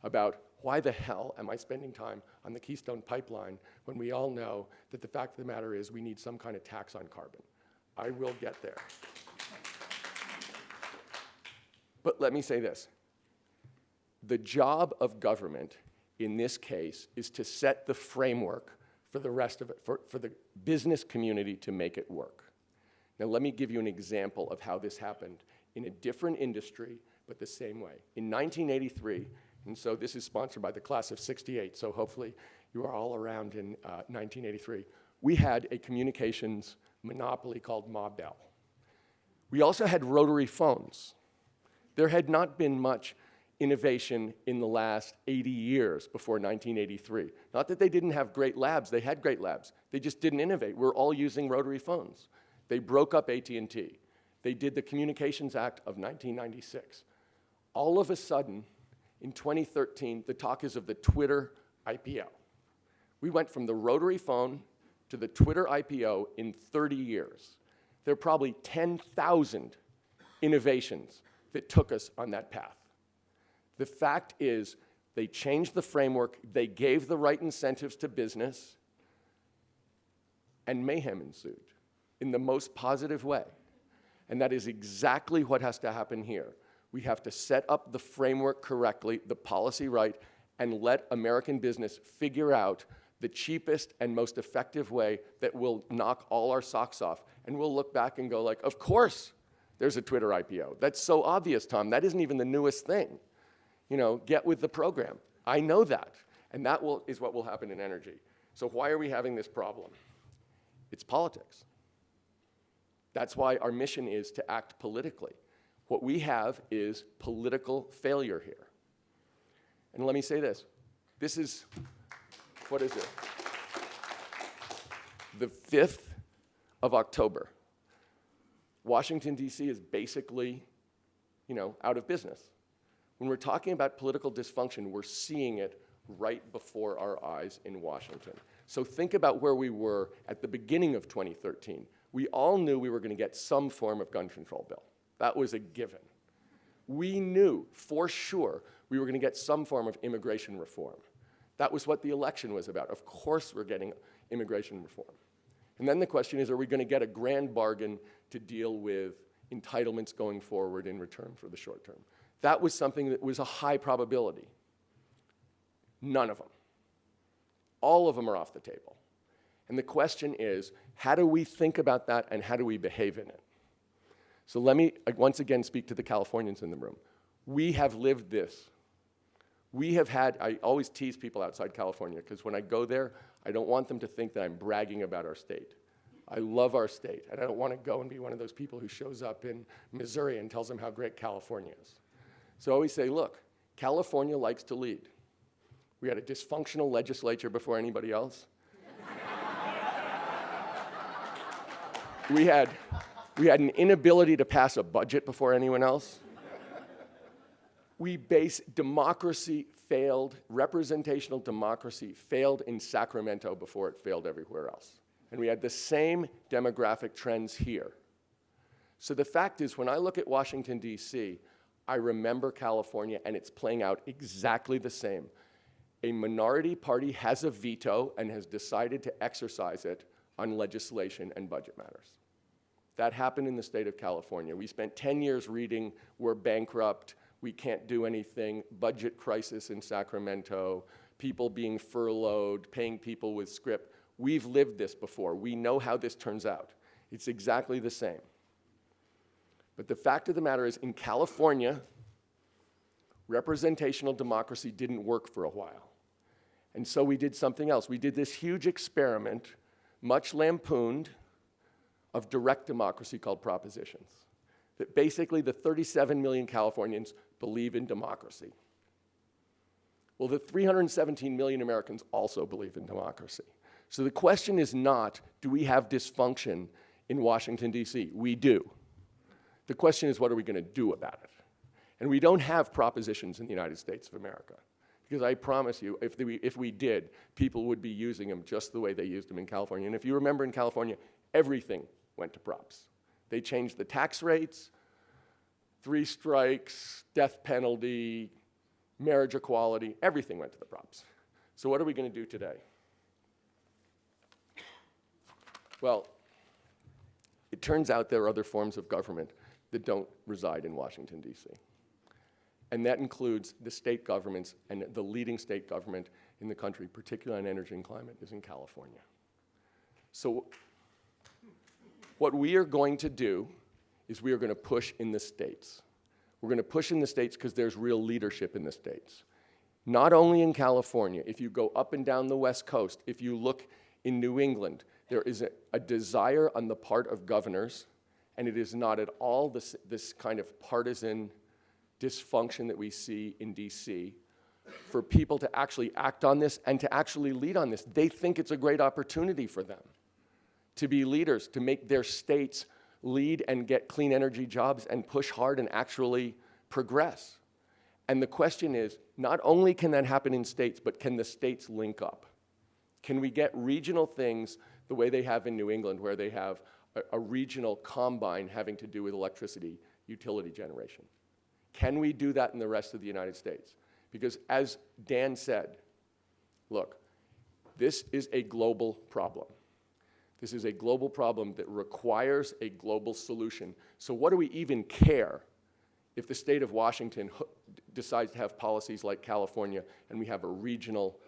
S5: about why the hell am I spending time on the Keystone Pipeline when we all know that the fact of the matter is we need some kind of tax on carbon. I will get there. But let me say this. The job of government in this case is to set the framework for the rest of it, for the business community to make it work. Now let me give you an example of how this happened in a different industry, but the same way. In 1983, and so this is sponsored by the class of '68, so hopefully you are all around in 1983, we had a communications monopoly called Ma Bell. We also had rotary phones. There had not been much innovation in the last 80 years before 1983. Not that they didn't have great labs, they had great labs. They just didn't innovate. We're all using rotary phones. They broke up AT&T. They did the Communications Act of 1996. All of a sudden, in 2013, the talk is of the Twitter IPO. We went from the rotary phone to the Twitter IPO in 30 years. There are probably 10,000 innovations that took us on that path. The fact is, they changed the framework, they gave the right incentives to business, and mayhem ensued in the most positive way. And that is exactly what has to happen here. We have to set up the framework correctly, the policy right, and let American business figure out the cheapest and most effective way that will knock all our socks off. And we'll look back and go like, of course there's a Twitter IPO. That's so obvious, Tom. That isn't even the newest thing. Get with the program. I know that. And that is what will happen in energy. So why are we having this problem? It's politics. That's why our mission is to act politically. What we have is political failure here. And let me say this. This is, what is it? The 5th of October. Washington, D.C. is basically, out of business. When we're talking about political dysfunction, we're seeing it right before our eyes in Washington. So think about where we were at the beginning of 2013. We all knew we were going to get some form of gun control bill. That was a given. We knew for sure we were going to get some form of immigration reform. That was what the election was about. Of course we're getting immigration reform. And then the question is, are we going to get a grand bargain to deal with entitlements going forward in return for the short term? That was something that was a high probability. None of them. All of them are off the table. And the question is, how do we think about that and how do we behave in it? So let me once again speak to the Californians in the room. We have lived this. We have had, I always tease people outside California because when I go there, I don't want them to think that I'm bragging about our state. I love our state, and I don't want to go and be one of those people who shows up in Missouri and tells them how great California is. So I always say, look, California likes to lead. We had a dysfunctional legislature before anybody else. We had an inability to pass a budget before anyone else. Democracy failed, representational democracy failed in Sacramento before it failed everywhere else. And we had the same demographic trends here. So the fact is, when I look at Washington, D.C., I remember California, and it's playing out exactly the same. A minority party has a veto and has decided to exercise it on legislation and budget matters. That happened in the state of California. We spent 10 years reading, we're bankrupt, we can't do anything, budget crisis in Sacramento, people being furloughed, paying people with script. We've lived this before. We know how this turns out. It's exactly the same. But the fact of the matter is, in California, representational democracy didn't work for a while. And so we did something else. We did this huge experiment, much lampooned, of direct democracy called propositions. That basically the 37 million Californians believe in democracy. Well, the 317 million Americans also believe in democracy. So the question is not, do we have dysfunction in Washington, D.C.? We do. The question is, what are we going to do about it? And we don't have propositions in the United States of America. Because I promise you, if we did, people would be using them just the way they used them in California. And if you remember in California, everything went to props. They changed the tax rates, 3 strikes, death penalty, marriage equality, everything went to the props. So what are we going to do today? Well, it turns out there are other forms of government that don't reside in Washington, D.C. And that includes the state governments, and the leading state government in the country, particularly on energy and climate, is in California. So what we are going to do is we are going to push in the states. We're going to push in the states because there's real leadership in the states. Not only in California, if you go up and down the West Coast, if you look in New England, there is a desire on the part of governors, and it is not at all this kind of partisan dysfunction that we see in DC, for people to actually act on this and to actually lead on this. They think it's a great opportunity for them to be leaders, to make their states lead and get clean energy jobs and push hard and actually progress. And the question is, not only can that happen in states, but can the states link up? Can we get regional things the way they have in New England, where they have a regional combine having to do with electricity utility generation? Can we do that in the rest of the United States? Because as Dan said, look, this is a global problem. This is a global problem that requires a global solution. So what do we even care if the state of Washington decides to have policies like California and we have a regional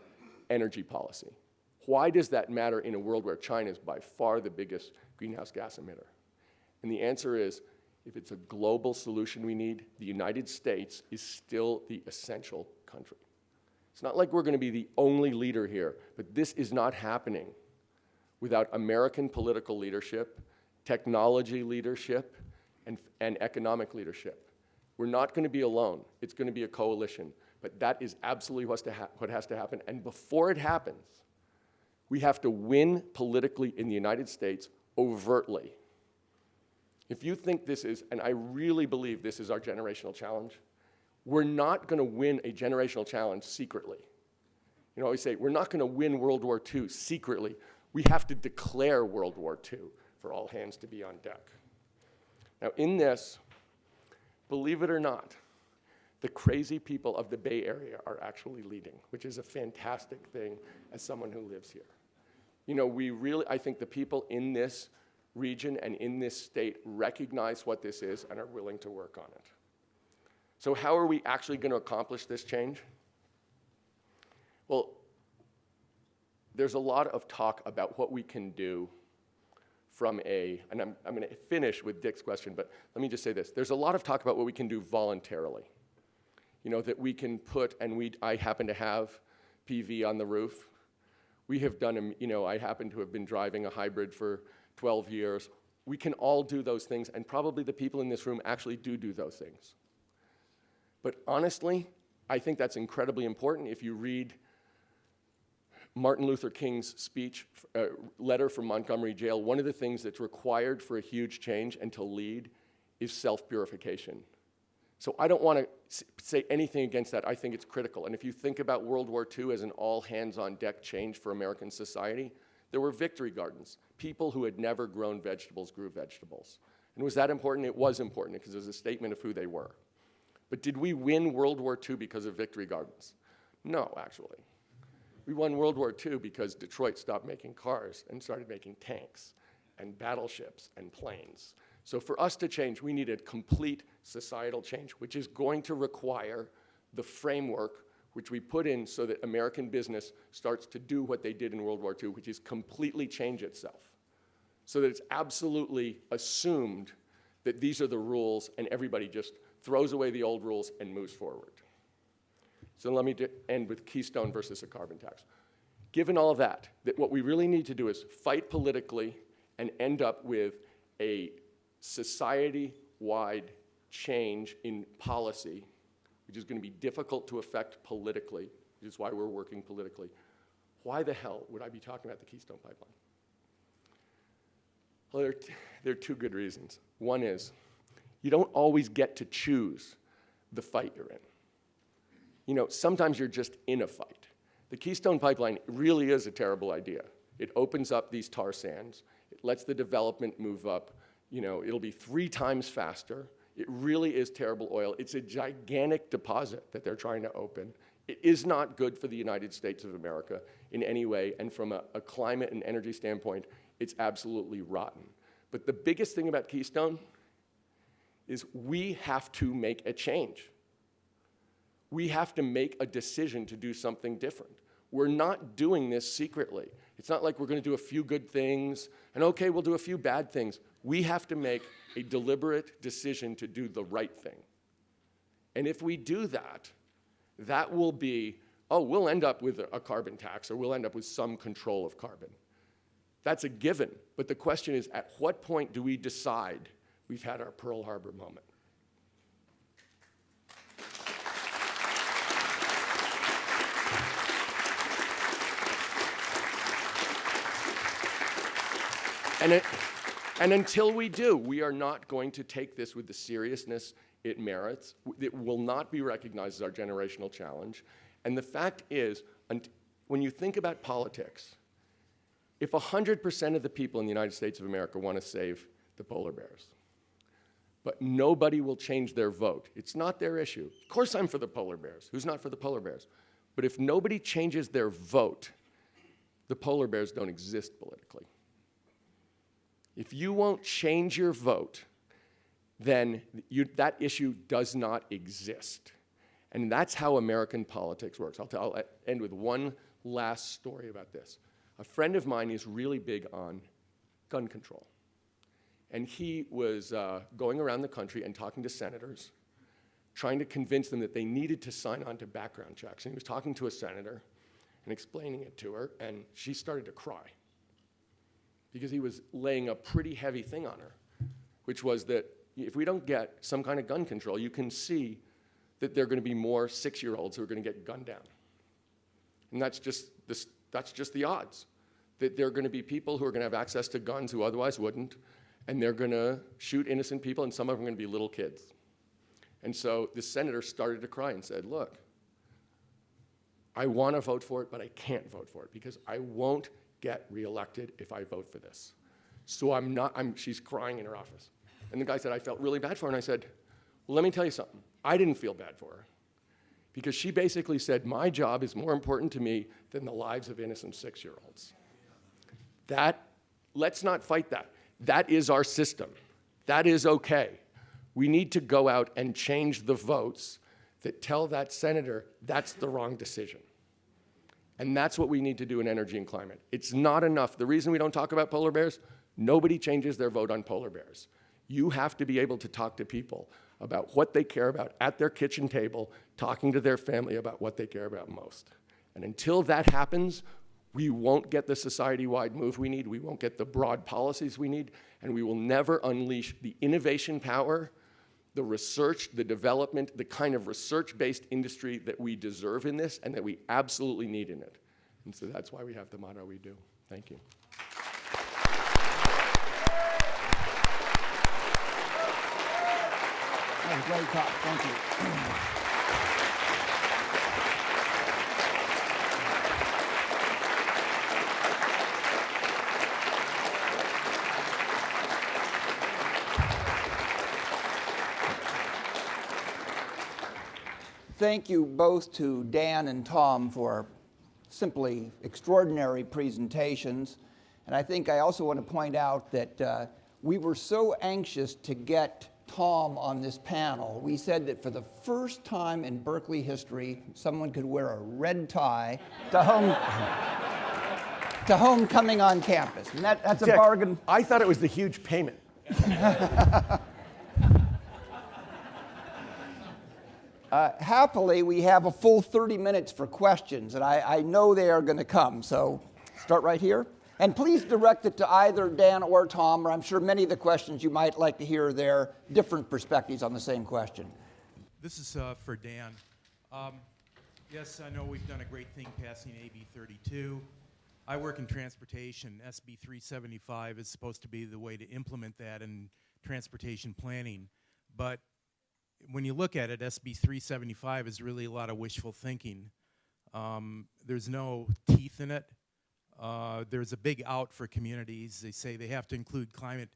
S5: energy policy? Why does that matter in a world where China is by far the biggest greenhouse gas emitter? And the answer is, if it's a global solution we need, the United States is still the essential country. It's not like we're going to be the only leader here, but this is not happening without American political leadership, technology leadership, and economic leadership. We're not going to be alone. It's going to be a coalition. But that is absolutely what has to happen. And before it happens, we have to win politically in the United States overtly. If you think this is, and I really believe this is our generational challenge, we're not going to win a generational challenge secretly. You know, I always say, we're not going to win World War II secretly. We have to declare World War II for all hands to be on deck. Now, in this, believe it or not, the crazy people of the Bay Area are actually leading, which is a fantastic thing as someone who lives here. You know, I think the people in this region and in this state recognize what this is and are willing to work on it. So how are we actually going to accomplish this change? Well, there's a lot of talk about what we can do from and I'm going to finish with Dick's question, but let me just say this. There's a lot of talk about what we can do voluntarily. You know, that we can put, I happen to have PV on the roof. We have done, I happen to have been driving a hybrid for 12 years. We can all do those things, and probably the people in this room actually do those things. But honestly, I think that's incredibly important. If you read Martin Luther King's speech, letter from Montgomery jail, one of the things that's required for a huge change and to lead is self-purification. So I don't want to say anything against that. I think it's critical. And if you think about World War II as an all-hands-on-deck change for American society, there were victory gardens. People who had never grown vegetables grew vegetables. And was that important? It was important because it was a statement of who they were. But did we win World War II because of victory gardens? No, actually. We won World War II because Detroit stopped making cars and started making tanks and battleships and planes. So for us to change, we need a complete societal change, which is going to require the framework which we put in so that American business starts to do what they did in World War II, which is completely change itself. So that it's absolutely assumed that these are the rules and everybody just throws away the old rules and moves forward. So let me end with Keystone versus a carbon tax. Given all of that what we really need to do is fight politically and end up with a society-wide change in policy, which is going to be difficult to affect politically, which is why we're working politically. Why the hell would I be talking about the Keystone Pipeline? Well, there are two good reasons. One is, you don't always get to choose the fight you're in. You know, sometimes you're just in a fight. The Keystone Pipeline really is a terrible idea. It opens up these tar sands. It lets the development move up. You know, it'll be 3 times faster. It really is terrible oil. It's a gigantic deposit that they're trying to open. It is not good for the United States of America in any way, and from a climate and energy standpoint, it's absolutely rotten. But the biggest thing about Keystone is we have to make a change. We have to make a decision to do something different. We're not doing this secretly. It's not like we're going to do a few good things, and okay, we'll do a few bad things. We have to make a deliberate decision to do the right thing. And if we do that, that will be, we'll end up with a carbon tax, or we'll end up with some control of carbon. That's a given. But the question is, at what point do we decide we've had our Pearl Harbor moment? And until we do, we are not going to take this with the seriousness it merits. It will not be recognized as our generational challenge. And the fact is, when you think about politics, if 100% of the people in the United States of America want to save the polar bears, but nobody will change their vote, it's not their issue. Of course I'm for the polar bears. Who's not for the polar bears? But if nobody changes their vote, the polar bears don't exist politically. If you won't change your vote, then that issue does not exist. And that's how American politics works. I'll end with one last story about this. A friend of mine is really big on gun control. And he was going around the country and talking to senators, trying to convince them that they needed to sign on to background checks. And he was talking to a senator and explaining it to her, and she started to cry, because he was laying a pretty heavy thing on her, which was that if we don't get some kind of gun control, you can see that there are going to be more 6-year-olds who are going to get gunned down. And that's just the odds, that there are going to be people who are going to have access to guns who otherwise wouldn't, and they're going to shoot innocent people, and some of them are going to be little kids. And so the senator started to cry and said, look, I want to vote for it, but I can't vote for it because I won't get reelected if I vote for this. So she's crying in her office. And the guy said, I felt really bad for her. And I said, well, let me tell you something. I didn't feel bad for her. because she basically said, my job is more important to me than the lives of innocent 6-year-olds. Let's not fight that. That is our system. That is okay. We need to go out and change the votes that tell that senator that's the wrong decision. And that's what we need to do in energy and climate. It's not enough. The reason we don't talk about polar bears, nobody changes their vote on polar bears. You have to be able to talk to people about what they care about at their kitchen table, talking to their family about what they care about most. And until that happens, we won't get the society-wide move we need, we won't get the broad policies we need, and we will never unleash the innovation power, the research, the development, the kind of research-based industry that we deserve in this and that we absolutely need in it. And so that's why we have the motto we do. Thank you.
S3: That was a great talk. Thank you. Thank you both to Dan and Tom for simply extraordinary presentations. And I think I also want to point out that we were so anxious to get Tom on this panel. We said that for the first time in Berkeley history, someone could wear a red tie to homecoming on campus. And that's a bargain.
S5: I thought it was the huge payment.
S3: Happily, we have a full 30 minutes for questions, and I know they are going to come, so start right here. And please direct it to either Dan or Tom, or I'm sure many of the questions you might like to hear their different perspectives on the same question.
S6: This is for Dan. Yes, I know we've done a great thing passing AB 32. I work in transportation. SB 375 is supposed to be the way to implement that in transportation planning. But when you look at it, SB 375 is really a lot of wishful thinking. There's no teeth in it. There's a big out for communities. They say they have to include climate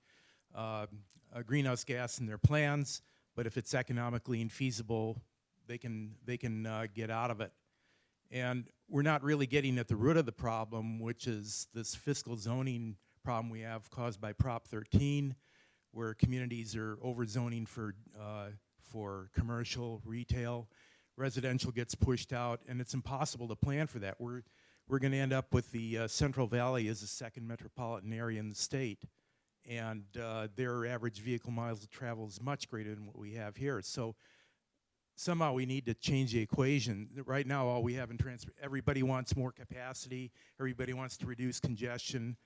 S6: greenhouse gas in their plans, but if it's economically infeasible, they can get out of it. And we're not really getting at the root of the problem, which is this fiscal zoning problem we have caused by Prop 13, where communities are overzoning for commercial, retail, residential gets pushed out, and it's impossible to plan for that. We're going to end up with the Central Valley as the second metropolitan area in the state, and their average vehicle miles of travel is much greater than what we have here. So somehow we need to change the equation. Right now, all we have in transport, everybody wants more capacity, everybody wants to reduce congestion,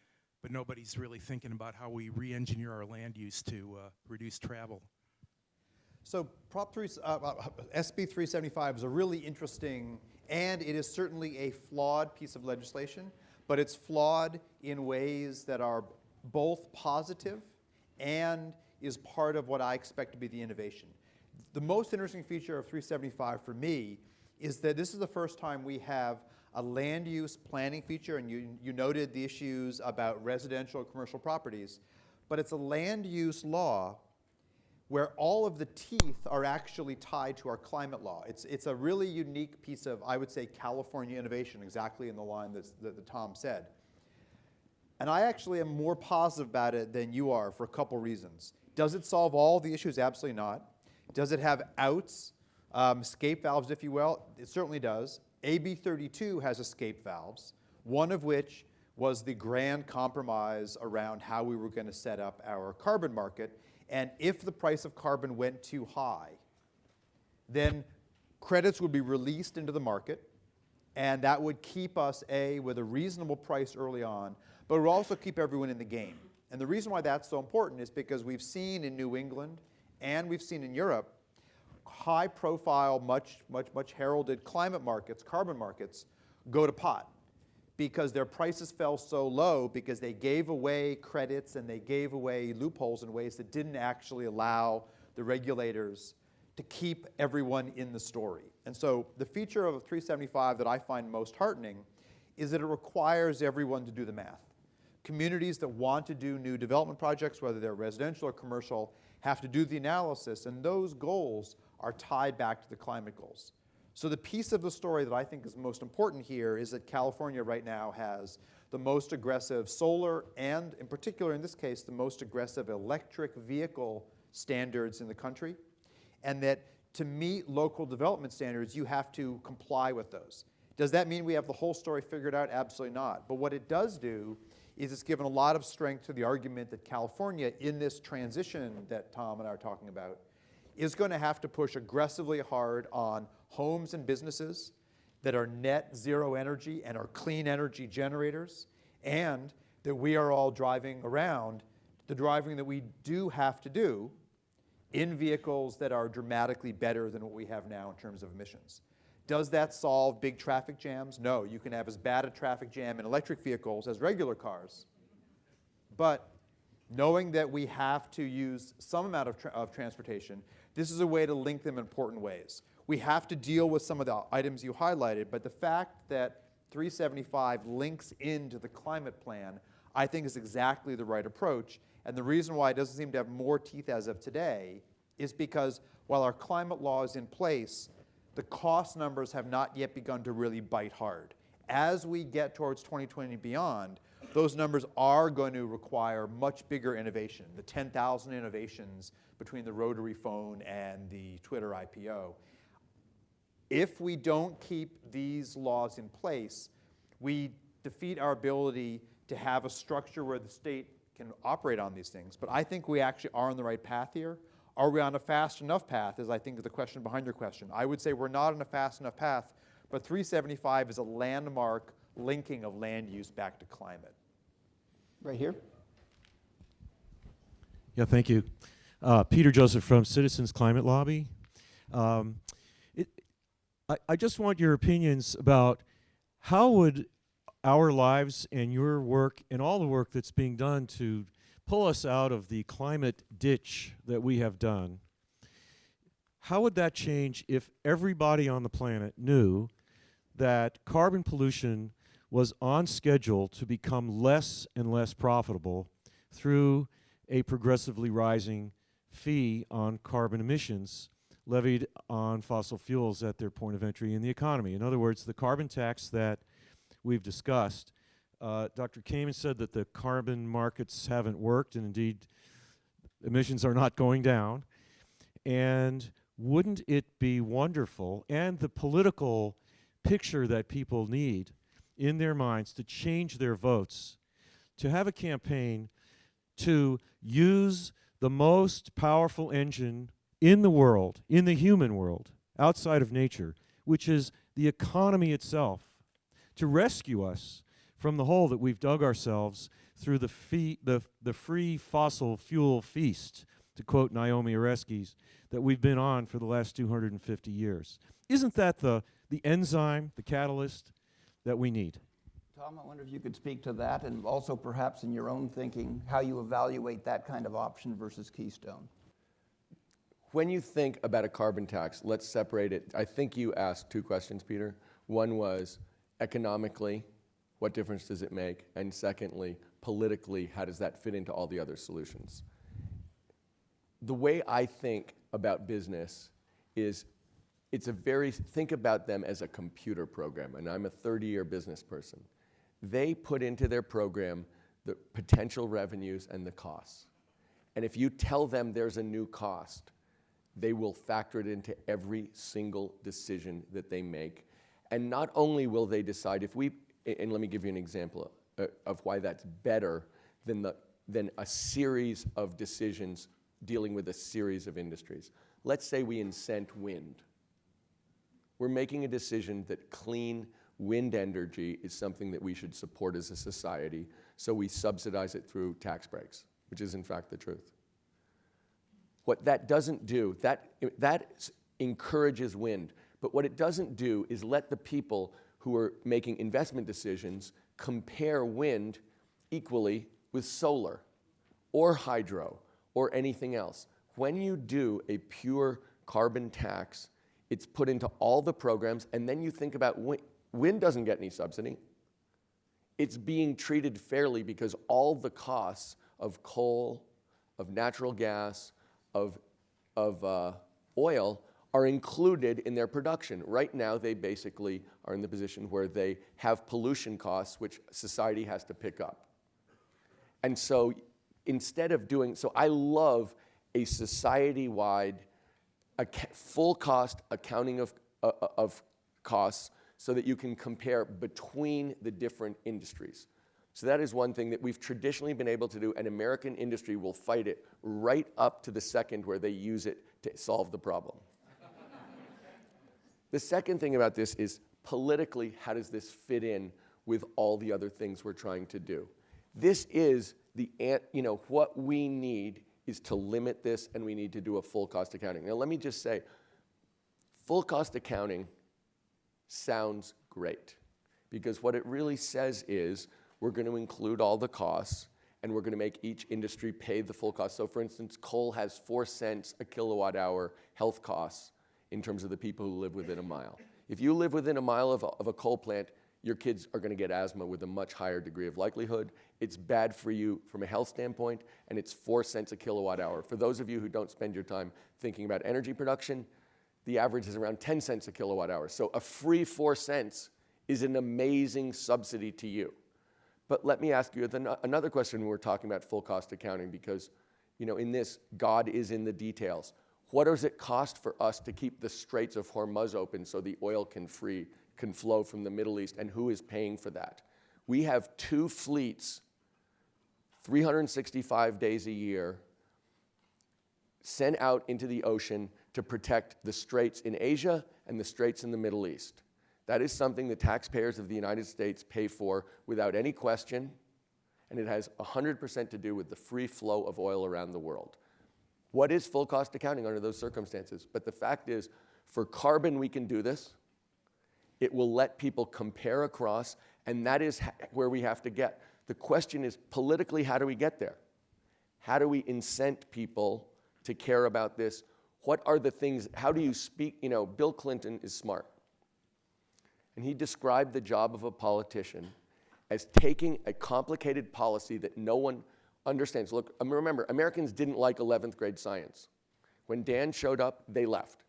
S6: but nobody's really thinking about how we re-engineer our land use to reduce travel.
S4: So SB 375 is a really interesting, and it is certainly a flawed piece of legislation, but it's flawed in ways that are both positive and is part of what I expect to be the innovation. The most interesting feature of 375 for me is that this is the first time we have a land use planning feature, and you noted the issues about residential and commercial properties, but it's a land use law where all of the teeth are actually tied to our climate law. It's a really unique piece of, I would say, California innovation, exactly in the line that Tom said. And I actually am more positive about it than you are for a couple reasons. Does it solve all the issues? Absolutely not. Does it have outs, escape valves, if you will? It certainly does. AB 32 has escape valves, one of which was the grand compromise around how we were going to set up our carbon market. And if the price of carbon went too high, then credits would be released into the market, and that would keep us, with a reasonable price early on, but it would also keep everyone in the game. And the reason why that's so important is because we've seen in New England and we've seen in Europe high-profile, much heralded climate markets, carbon markets, go to pot, because their prices fell so low because they gave away credits and they gave away loopholes in ways that didn't actually allow the regulators to keep everyone in the story. And so the feature of 375 that I find most heartening is that it requires everyone to do the math. Communities that want to do new development projects, whether they're residential or commercial, have to do the analysis, and those goals are tied back to the climate goals. So the piece of the story that I think is most important here is that California right now has the most aggressive solar and, in particular in this case, the most aggressive electric vehicle standards in the country, and that to meet local development standards, you have to comply with those. Does that mean we have the whole story figured out? Absolutely not. But what it does do is it's given a lot of strength to the argument that California, in this transition that Tom and I are talking about, is going to have to push aggressively hard on homes and businesses that are net zero energy and are clean energy generators, and that we are all driving around, the driving that we do have to do in vehicles that are dramatically better than what we have now in terms of emissions. Does that solve big traffic jams? No, you can have as bad a traffic jam in electric vehicles as regular cars. But knowing that we have to use some amount of transportation, this is a way to link them in important ways. We have to deal with some of the items you highlighted, but the fact that 375 links into the climate plan, I think is exactly the right approach. And the reason why it doesn't seem to have more teeth as of today is because while our climate law is in place, the cost numbers have not yet begun to really bite hard. As we get towards 2020 and beyond, those numbers are going to require much bigger innovation, the 10,000 innovations between the rotary phone and the Twitter IPO. If we don't keep these laws in place, we defeat our ability to have a structure where the state can operate on these things. But I think we actually are on the right path here. Are we on a fast enough path, is I think the question behind your question. I would say we're not on a fast enough path, but 375 is a landmark linking of land use back to climate.
S3: Right here.
S7: Yeah, thank you. Peter Joseph from Citizens Climate Lobby. I just want your opinions about how would our lives and your work and all the work that's being done to pull us out of the climate ditch that we have done, how would that change if everybody on the planet knew that carbon pollution was on schedule to become less and less profitable through a progressively rising fee on carbon emissions levied on fossil fuels at their point of entry in the economy? In other words, the carbon tax that we've discussed, Dr. Kamen said that the carbon markets haven't worked, and indeed emissions are not going down. And wouldn't it be wonderful, and the political picture that people need in their minds to change their votes, to have a campaign to use the most powerful engine in the world, in the human world, outside of nature, which is the economy itself, to rescue us from the hole that we've dug ourselves through the free fossil fuel feast, to quote Naomi Oreskes, that we've been on for the last 250 years. Isn't that the enzyme, the catalyst that we need?
S3: Tom, I wonder if you could speak to that, and also perhaps in your own thinking, how you evaluate that kind of option versus Keystone.
S5: When you think about a carbon tax, let's separate it. I think you asked two questions, Peter. One was economically, what difference does it make? And secondly, politically, how does that fit into all the other solutions? The way I think about business is think about them as a computer program, and I'm a 30-year business person. They put into their program the potential revenues and the costs. And if you tell them there's a new cost, they will factor it into every single decision that they make. And not only will they decide and let me give you an example of why that's better than a series of decisions dealing with a series of industries. Let's say we incent wind. We're making a decision that clean wind energy is something that we should support as a society, so we subsidize it through tax breaks, which is in fact the truth. What that doesn't do, that encourages wind, but what it doesn't do is let the people who are making investment decisions compare wind equally with solar or hydro or anything else. When you do a pure carbon tax, it's put into all the programs, and then you think about wind doesn't get any subsidy. It's being treated fairly because all the costs of coal, of natural gas, of oil are included in their production. Right now, they basically are in the position where they have pollution costs, which society has to pick up. And so instead of doing, so I love a society-wide full cost accounting of costs so that you can compare between the different industries. So that is one thing that we've traditionally been able to do, and American industry will fight it right up to the second where they use it to solve the problem. The second thing about this is politically, how does this fit in with all the other things we're trying to do? This is what we need is to limit this, and we need to do a full cost accounting. Now, let me just say, full cost accounting sounds great, because what it really says is we're going to include all the costs, and we're going to make each industry pay the full cost. So, for instance, coal has 4 cents a kilowatt hour health costs in terms of the people who live within a mile. If you live within a mile of a coal plant, your kids are going to get asthma with a much higher degree of likelihood. It's bad for you from a health standpoint, and it's 4 cents a kilowatt hour. For those of you who don't spend your time thinking about energy production, the average is around 10 cents a kilowatt hour. So a free 4 cents is an amazing subsidy to you. But let me ask you another question when we're talking about full cost accounting, because in this, God is in the details. What does it cost for us to keep the Straits of Hormuz open so the oil can flow from the Middle East, and who is paying for that? We have 2 fleets, 365 days a year, sent out into the ocean to protect the straits in Asia and the straits in the Middle East. That is something the taxpayers of the United States pay for without any question, and it has 100% to do with the free flow of oil around the world. What is full cost accounting under those circumstances? But the fact is, for carbon, we can do this. It will let people compare across, and that is where we have to get. The question is, politically, how do we get there? How do we incent people to care about this? What are the things, how do you speak? Bill Clinton is smart. And he described the job of a politician as taking a complicated policy that no one understands. Look, remember, Americans didn't like 11th grade science. When Dan showed up, they left.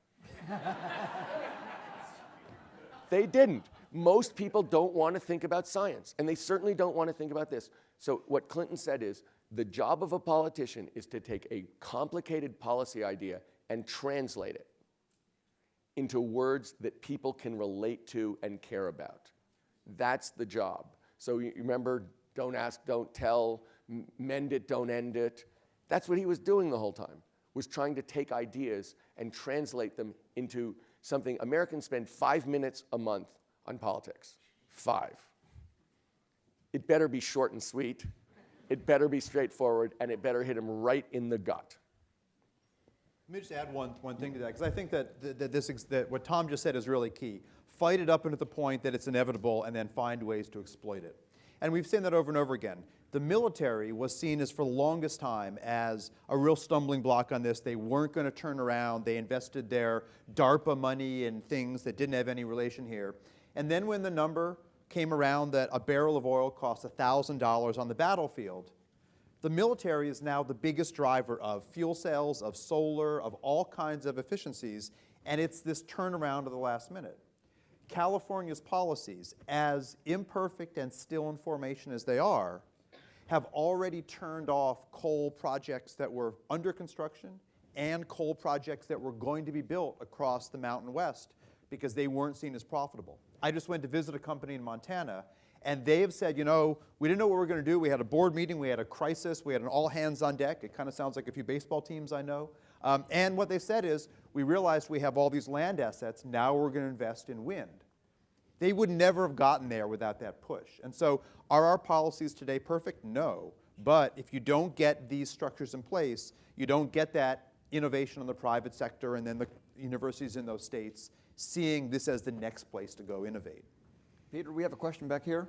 S5: They didn't. Most people don't want to think about science, and they certainly don't want to think about this. So what Clinton said is, the job of a politician is to take a complicated policy idea and translate it into words that people can relate to and care about. That's the job. So you remember, don't ask, don't tell, mend it, don't end it. That's what he was doing the whole time, was trying to take ideas and translate them into something. Americans spend 5 minutes a month on politics. 5. It better be short and sweet. It better be straightforward, and it better hit them right in the gut.
S4: Let me just add one thing to that, because I think that what Tom just said is really key. Fight it up into the point that it's inevitable, and then find ways to exploit it. And we've seen that over and over again. The military was seen as, for the longest time, as a real stumbling block on this. They weren't going to turn around. They invested their DARPA money in things that didn't have any relation here. And then when the number came around that a barrel of oil costs $1,000 on the battlefield, the military is now the biggest driver of fuel cells, of solar, of all kinds of efficiencies, and it's this turnaround of the last minute. California's policies, as imperfect and still in formation as they are, have already turned off coal projects that were under construction and coal projects that were going to be built across the Mountain West because they weren't seen as profitable. I just went to visit a company in Montana, and they have said, we didn't know what we were going to do. We had a board meeting. We had a crisis. We had an all hands on deck. It kind of sounds like a few baseball teams I know. And what they said is, we realized we have all these land assets. Now we're going to invest in wind. They would never have gotten there without that push. And so are our policies today perfect? No. But if you don't get these structures in place, you don't get that innovation in the private sector and then the universities in those states seeing this as the next place to go innovate.
S3: Peter, we have a question back here.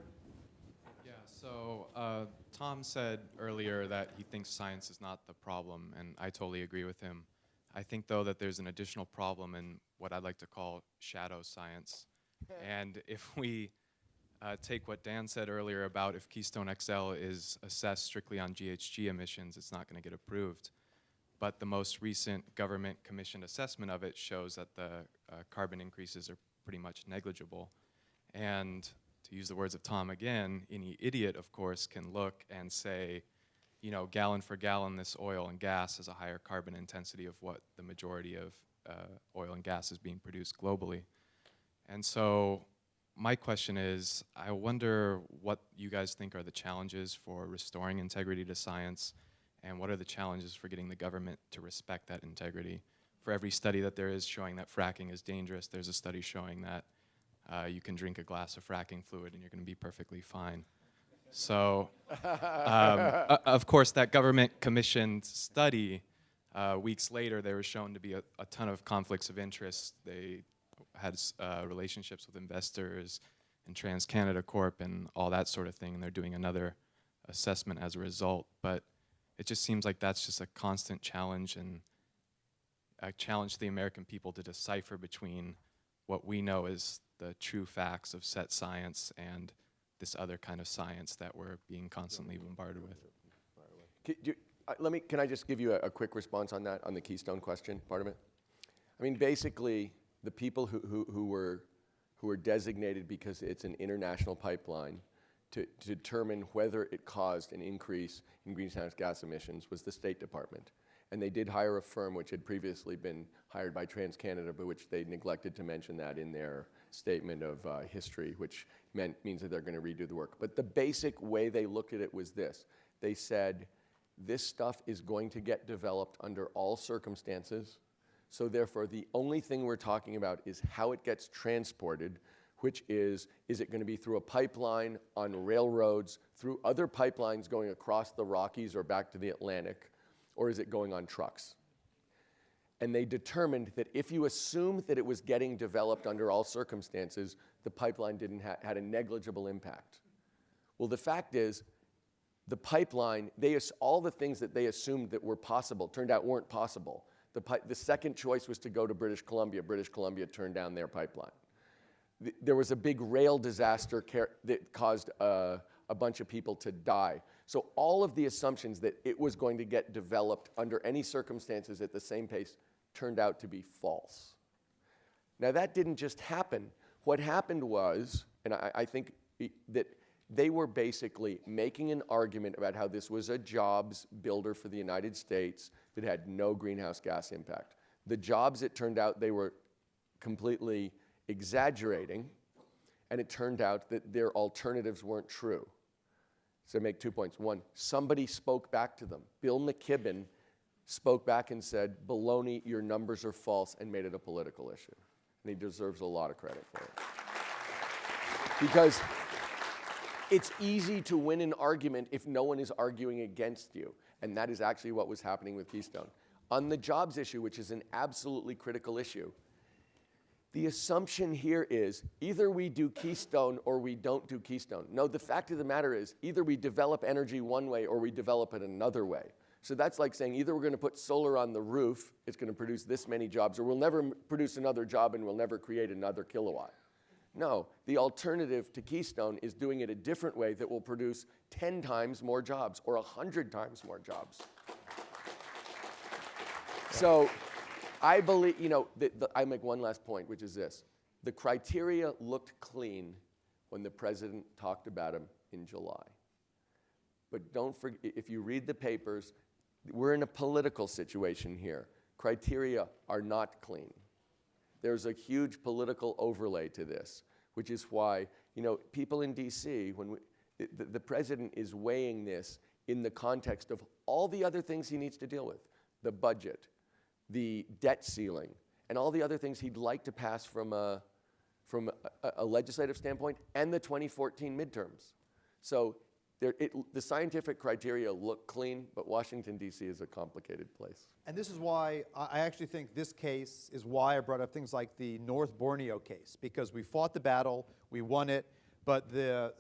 S8: Yeah, so Tom said earlier that he thinks science is not the problem, and I totally agree with him. I think, though, that there's an additional problem in what I'd like to call shadow science. And if we take what Dan said earlier about if Keystone XL is assessed strictly on GHG emissions, it's not going to get approved. but the most recent government commissioned assessment of it shows that the carbon increases are pretty much negligible. And to use the words of Tom again, any idiot, of course, can look and say, you know, gallon for gallon, this oil and gas has a higher carbon intensity of what the majority of oil and gas is being produced globally. And so my question is, I wonder what you guys think are the challenges for restoring integrity to science, and what are the challenges for getting the government to respect that integrity? For every study that there is showing that fracking is dangerous, there's a study showing that you can drink a glass of fracking fluid and you're going to be perfectly fine. So, of course, that government commissioned study, weeks later, there was shown to be a ton of conflicts of interest. They had relationships with investors and TransCanada Corp and all that sort of thing, and they're doing another assessment as a result. But it just seems like that's just a constant challenge, and a challenge to the American people to decipher between what we know as the true facts of set science and this other kind of science that we're being constantly bombarded with.
S5: Can I just give you a quick response on that, on the Keystone question part of it? I mean, basically, the people who were designated because it's an international pipeline to determine whether it caused an increase in greenhouse gas emissions was the State Department. And they did hire a firm which had previously been hired by TransCanada, but which they neglected to mention that in their statement of history, which means that they're going to redo the work. But the basic way they looked at it was this. They said, this stuff is going to get developed under all circumstances, so therefore the only thing we're talking about is how it gets transported, which is it going to be through a pipeline, on railroads, through other pipelines going across the Rockies or back to the Atlantic, or is it going on trucks? And they determined that if you assumed that it was getting developed under all circumstances, the pipeline had a negligible impact. Well, the fact is, the pipeline, all the things that they assumed that were possible turned out weren't possible. The second choice was to go to British Columbia. British Columbia turned down their pipeline. There was a big rail disaster that caused a bunch of people to die. So all of the assumptions that it was going to get developed under any circumstances at the same pace turned out to be false. Now that didn't just happen. What happened was, and I think that they were basically making an argument about how this was a jobs builder for the United States that had no greenhouse gas impact. The jobs, it turned out, they were completely exaggerating, and it turned out that their alternatives weren't true. So I make 2 points. One, somebody spoke back to them. Bill McKibben spoke back and said, baloney, your numbers are false, and made it a political issue. And he deserves a lot of credit for it. Because it's easy to win an argument if no one is arguing against you. And that is actually what was happening with Keystone. On the jobs issue, which is an absolutely critical issue, the assumption here is either we do Keystone or we don't do Keystone. No, the fact of the matter is either we develop energy one way or we develop it another way. So that's like saying either we're going to put solar on the roof, it's going to produce this many jobs, or we'll never produce another job and we'll never create another kilowatt. No, the alternative to Keystone is doing it a different way that will produce 10 times more jobs or 100 times more jobs. So I believe, I make one last point, which is this. The criteria looked clean when the president talked about them in July. But don't forget, if you read the papers, we're in a political situation here. Criteria are not clean. There's a huge political overlay to this, which is why, people in DC, the president is weighing this in the context of all the other things he needs to deal with, the budget, the debt ceiling, and all the other things he'd like to pass from a legislative standpoint, and the 2014 midterms. So the scientific criteria look clean, but Washington, D.C. is a complicated place.
S9: And this is why I actually think this case is why I brought up things like the North Borneo case, because we fought the battle, we won it, but the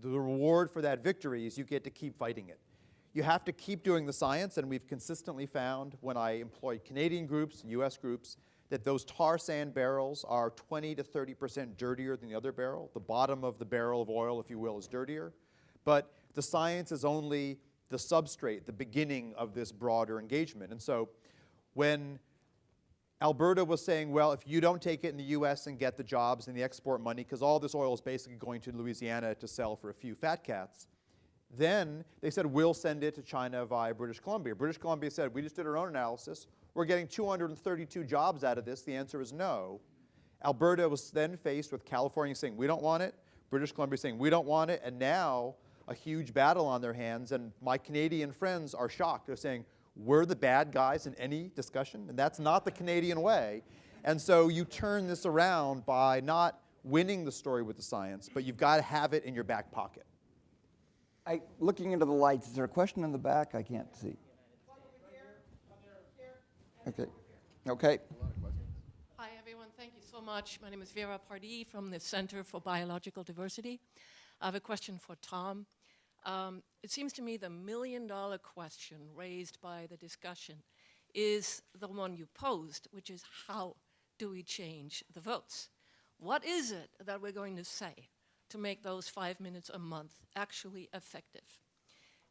S9: reward for that victory is you get to keep fighting it. You have to keep doing the science, and we've consistently found when I employed Canadian groups, US groups, that those tar sand barrels are 20 to 30% dirtier than the other barrel. The bottom of the barrel of oil, if you will, is dirtier. But the science is only the substrate, the beginning of this broader engagement. And so when Alberta was saying, well, if you don't take it in the US and get the jobs and the export money, because all this oil is basically going to Louisiana to sell for a few fat cats, then they said, we'll send it to China via British Columbia. British Columbia said, we just did our own analysis. We're getting 232 jobs out of this. The answer is no. Alberta was then faced with California saying, we don't want it. British Columbia saying, we don't want it. And now a huge battle on their hands. And my Canadian friends are shocked. They're saying, we're the bad guys in any discussion. And that's not the Canadian way. And so you turn this around by not winning the story with the science, but you've got to have it in your back pocket.
S3: Looking into the lights, is there a question in the back? I can't see. Okay. Okay.
S10: Hi, everyone. Thank you so much. My name is Vera Pardee from the Center for Biological Diversity. I have a question for Tom. It seems to me the million-dollar question raised by the discussion is the one you posed, which is how do we change the votes? What is it that we're going to say to make those 5 minutes a month actually effective?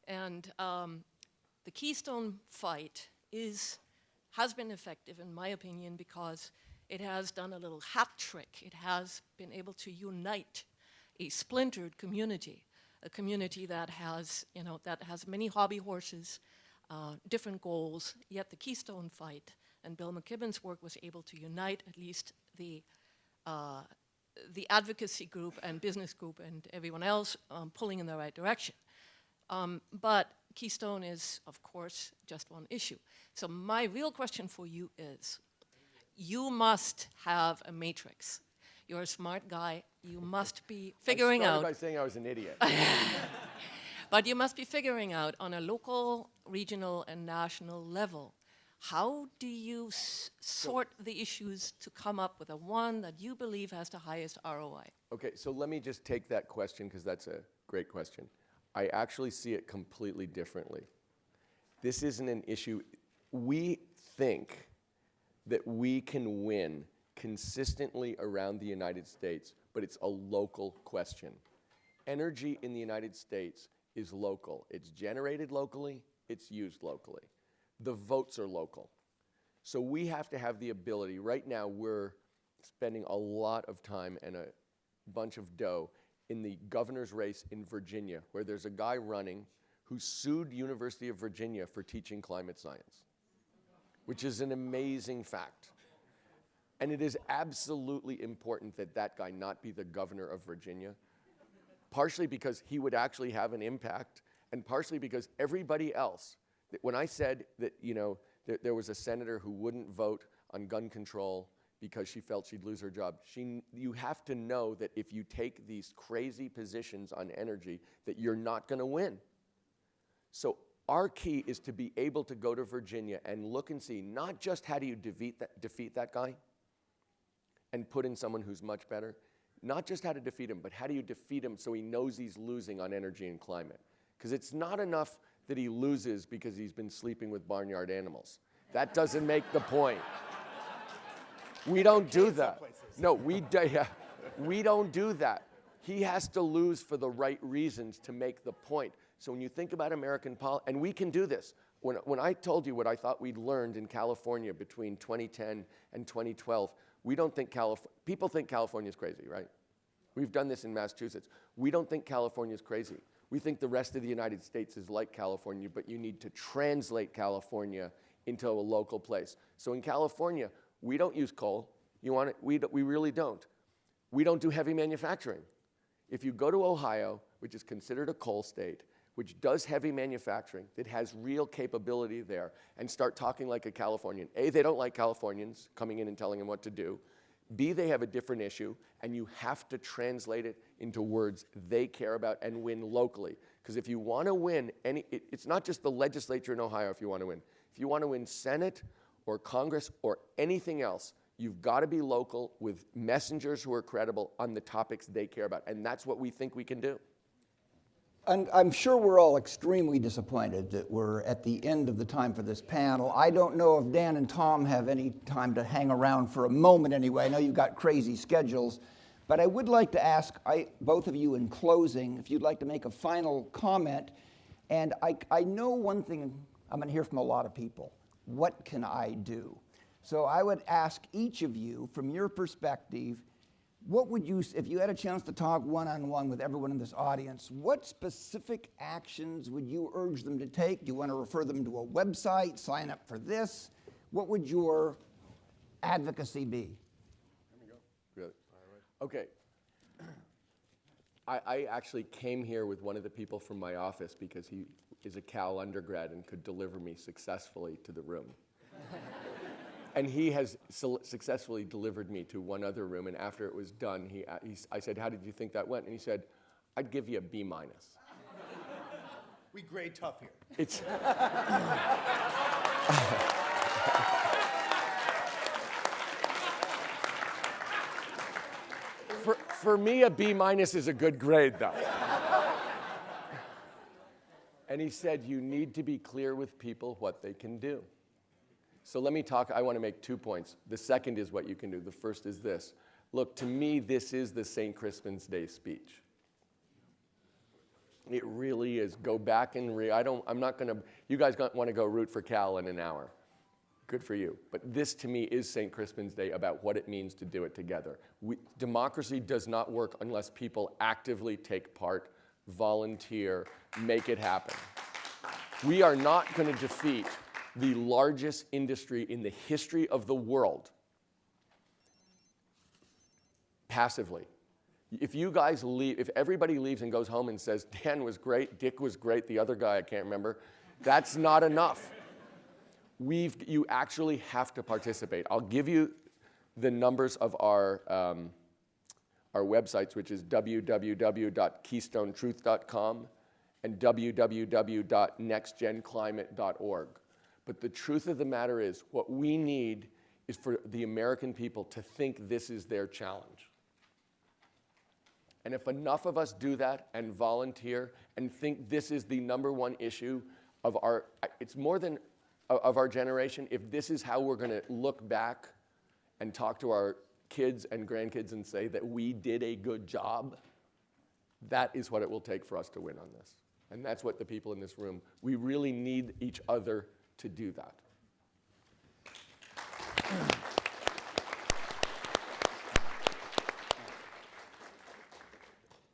S10: And the Keystone fight has been effective, in my opinion, because it has done a little hat trick. It has been able to unite a splintered community, a community that has, that has many hobby horses, different goals, yet the Keystone fight and Bill McKibben's work was able to unite at least the advocacy group and business group and everyone else pulling in the right direction. But Keystone is, of course, just one issue. So my real question for you is, you must have a matrix. You're a smart guy. You must be figuring out.
S5: I started by saying I was an idiot.
S10: But you must be figuring out on a local, regional, and national level, how do you sort the issues to come up with a one that you believe has the highest ROI?
S5: Okay, so let me just take that question because that's a great question. I actually see it completely differently. This isn't an issue. We think that we can win consistently around the United States, but it's a local question. Energy in the United States is local. It's generated locally, it's used locally. The votes are local. So we have to have the ability. Right now, we're spending a lot of time and a bunch of dough in the governor's race in Virginia, where there's a guy running who sued University of Virginia for teaching climate science, which is an amazing fact. And it is absolutely important that that guy not be the governor of Virginia, partially because he would actually have an impact, and partially because everybody else, when I said that, there was a senator who wouldn't vote on gun control because she felt she'd lose her job, you have to know that if you take these crazy positions on energy, that you're not going to win. So our key is to be able to go to Virginia and look and see not just how do you defeat that guy and put in someone who's much better, not just how to defeat him, but how do you defeat him so he knows he's losing on energy and climate? Because it's not enough that he loses because he's been sleeping with barnyard animals. That doesn't make the point. We don't do that. No, we don't do that. He has to lose for the right reasons to make the point. So when you think about American politics, and we can do this. When I told you what I thought we'd learned in California between 2010 and 2012, we don't think people think California's crazy, right? We've done this in Massachusetts. We don't think California's crazy. We think the rest of the United States is like California, but you need to translate California into a local place. So in California, we don't use coal. You want it? We really don't. We don't do heavy manufacturing. If you go to Ohio, which is considered a coal state, which does heavy manufacturing, that has real capability there, and start talking like a Californian. A, they don't like Californians coming in and telling them what to do. B, they have a different issue, and you have to translate it into words they care about and win locally. Because if you want to win, it's not just the legislature in Ohio if you want to win. If you want to win Senate or Congress or anything else, you've got to be local with messengers who are credible on the topics they care about. And that's what we think we can do.
S3: And I'm sure we're all extremely disappointed that we're at the end of the time for this panel. I don't know if Dan and Tom have any time to hang around for a moment anyway. I know you've got crazy schedules. But I would like to ask both of you in closing, if you'd like to make a final comment. And I know one thing I'm going to hear from a lot of people. What can I do? So I would ask each of you, from your perspective, what would you, if you had a chance to talk one-on-one with everyone in this audience, what specific actions would you urge them to take? Do you want to refer them to a website, sign up for this? What would your advocacy be?
S5: Really? Okay. I actually came here with one of the people from my office because he is a Cal undergrad and could deliver me successfully to the room. And he has successfully delivered me to one other room, and after it was done, I said, how did you think that went? And he said, I'd give you a B-.
S9: We grade tough here.
S5: It's for me, a B- is a good grade, though. And he said, you need to be clear with people what they can do. So let me talk, I want to make 2 points. The second is what you can do. The first is this. Look, to me, this is the St. Crispin's Day speech. It really is. Go back and I'm not going to, you guys want to go root for Cal in an hour. Good for you. But this, to me, is St. Crispin's Day about what it means to do it together. Democracy does not work unless people actively take part, volunteer, make it happen. We are not going to defeat the largest industry in the history of the world passively. If you guys leave, if everybody leaves and goes home and says, Dan was great, Dick was great, the other guy I can't remember, that's not enough. You actually have to participate. I'll give you the numbers of our websites, which is www.keystonetruth.com and www.nextgenclimate.org. But the truth of the matter is, what we need is for the American people to think this is their challenge. And if enough of us do that and volunteer and think this is the #1 issue of it's more than of our generation, if this is how we're going to look back and talk to our kids and grandkids and say that we did a good job, that is what it will take for us to win on this. And that's what the people in this room, we really need each other to do that.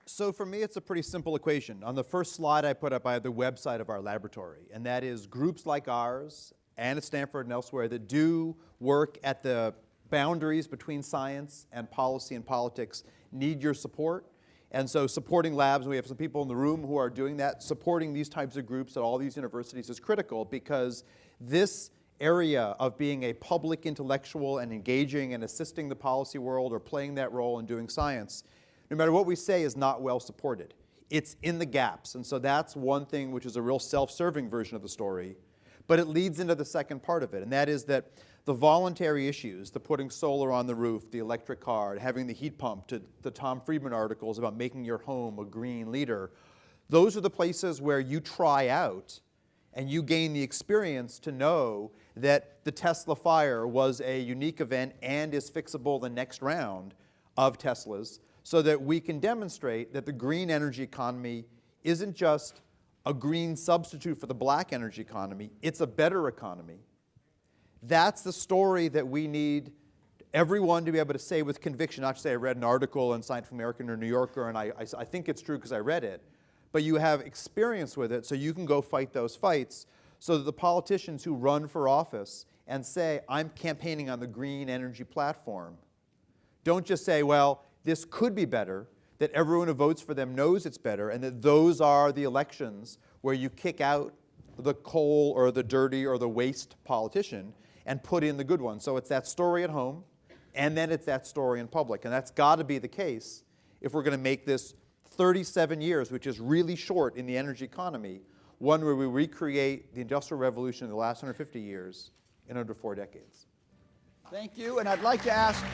S9: So for me, it's a pretty simple equation. On the first slide I put up, I have the website of our laboratory, and that is groups like ours and at Stanford and elsewhere that do work at the boundaries between science and policy and politics need your support. And so supporting labs, we have some people in the room who are doing that, supporting these types of groups at all these universities is critical because this area of being a public intellectual and engaging and assisting the policy world or playing that role in doing science, no matter what we say, is not well supported. It's in the gaps. And so that's one thing which is a real self-serving version of the story. But it leads into the second part of it, and that is that the voluntary issues, the putting solar on the roof, the electric car, having the heat pump, to the Tom Friedman articles about making your home a green leader, those are the places where you try out and you gain the experience to know that the Tesla fire was a unique event and is fixable the next round of Teslas, so that we can demonstrate that the green energy economy isn't just a green substitute for the black energy economy, it's a better economy. That's the story that we need everyone to be able to say with conviction, not to say I read an article in Scientific American or New Yorker and I think it's true because I read it, but you have experience with it so you can go fight those fights so that the politicians who run for office and say, I'm campaigning on the green energy platform, don't just say, well, this could be better, that everyone who votes for them knows it's better, and that those are the elections where you kick out the coal or the dirty or the waste politician and put in the good one. So it's that story at home, and then it's that story in public. And that's got to be the case if we're going to make this 37 years, which is really short in the energy economy, one where we recreate the Industrial Revolution of the last 150 years in under 4 decades.
S3: Thank you, and I'd like to ask